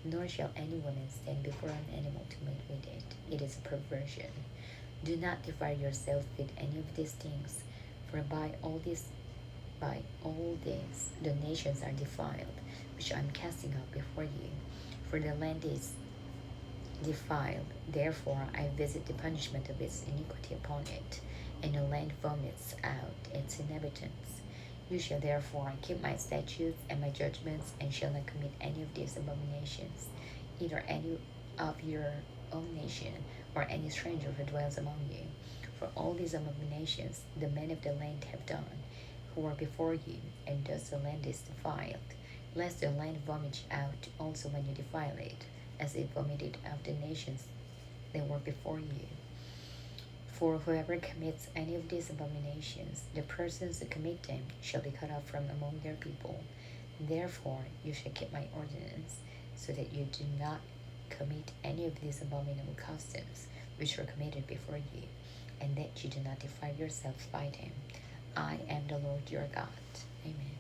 Nor shall any woman stand before an animal to mate with it. It is a perversion. Do not defile yourself with any of these things, for by all these By all this, the nations are defiled, which I am casting out before you. For the land is defiled, therefore I visit the punishment of its iniquity upon it, and the land vomits out its inhabitants. You shall therefore keep my statutes and my judgments, and shall not commit any of these abominations, either any of your own nation, or any stranger who dwells among you. For all these abominations the men of the land have done, who are before you, and thus the land is defiled, lest the land vomit you out also when you defile it, as it vomited out the nations that were before you. For whoever commits any of these abominations, the persons who commit them shall be cut off from among their people. Therefore you shall keep my ordinance, so that you do not commit any of these abominable customs which were committed before you, and that you do not defile yourselves by them. I am the Lord your God. Amen.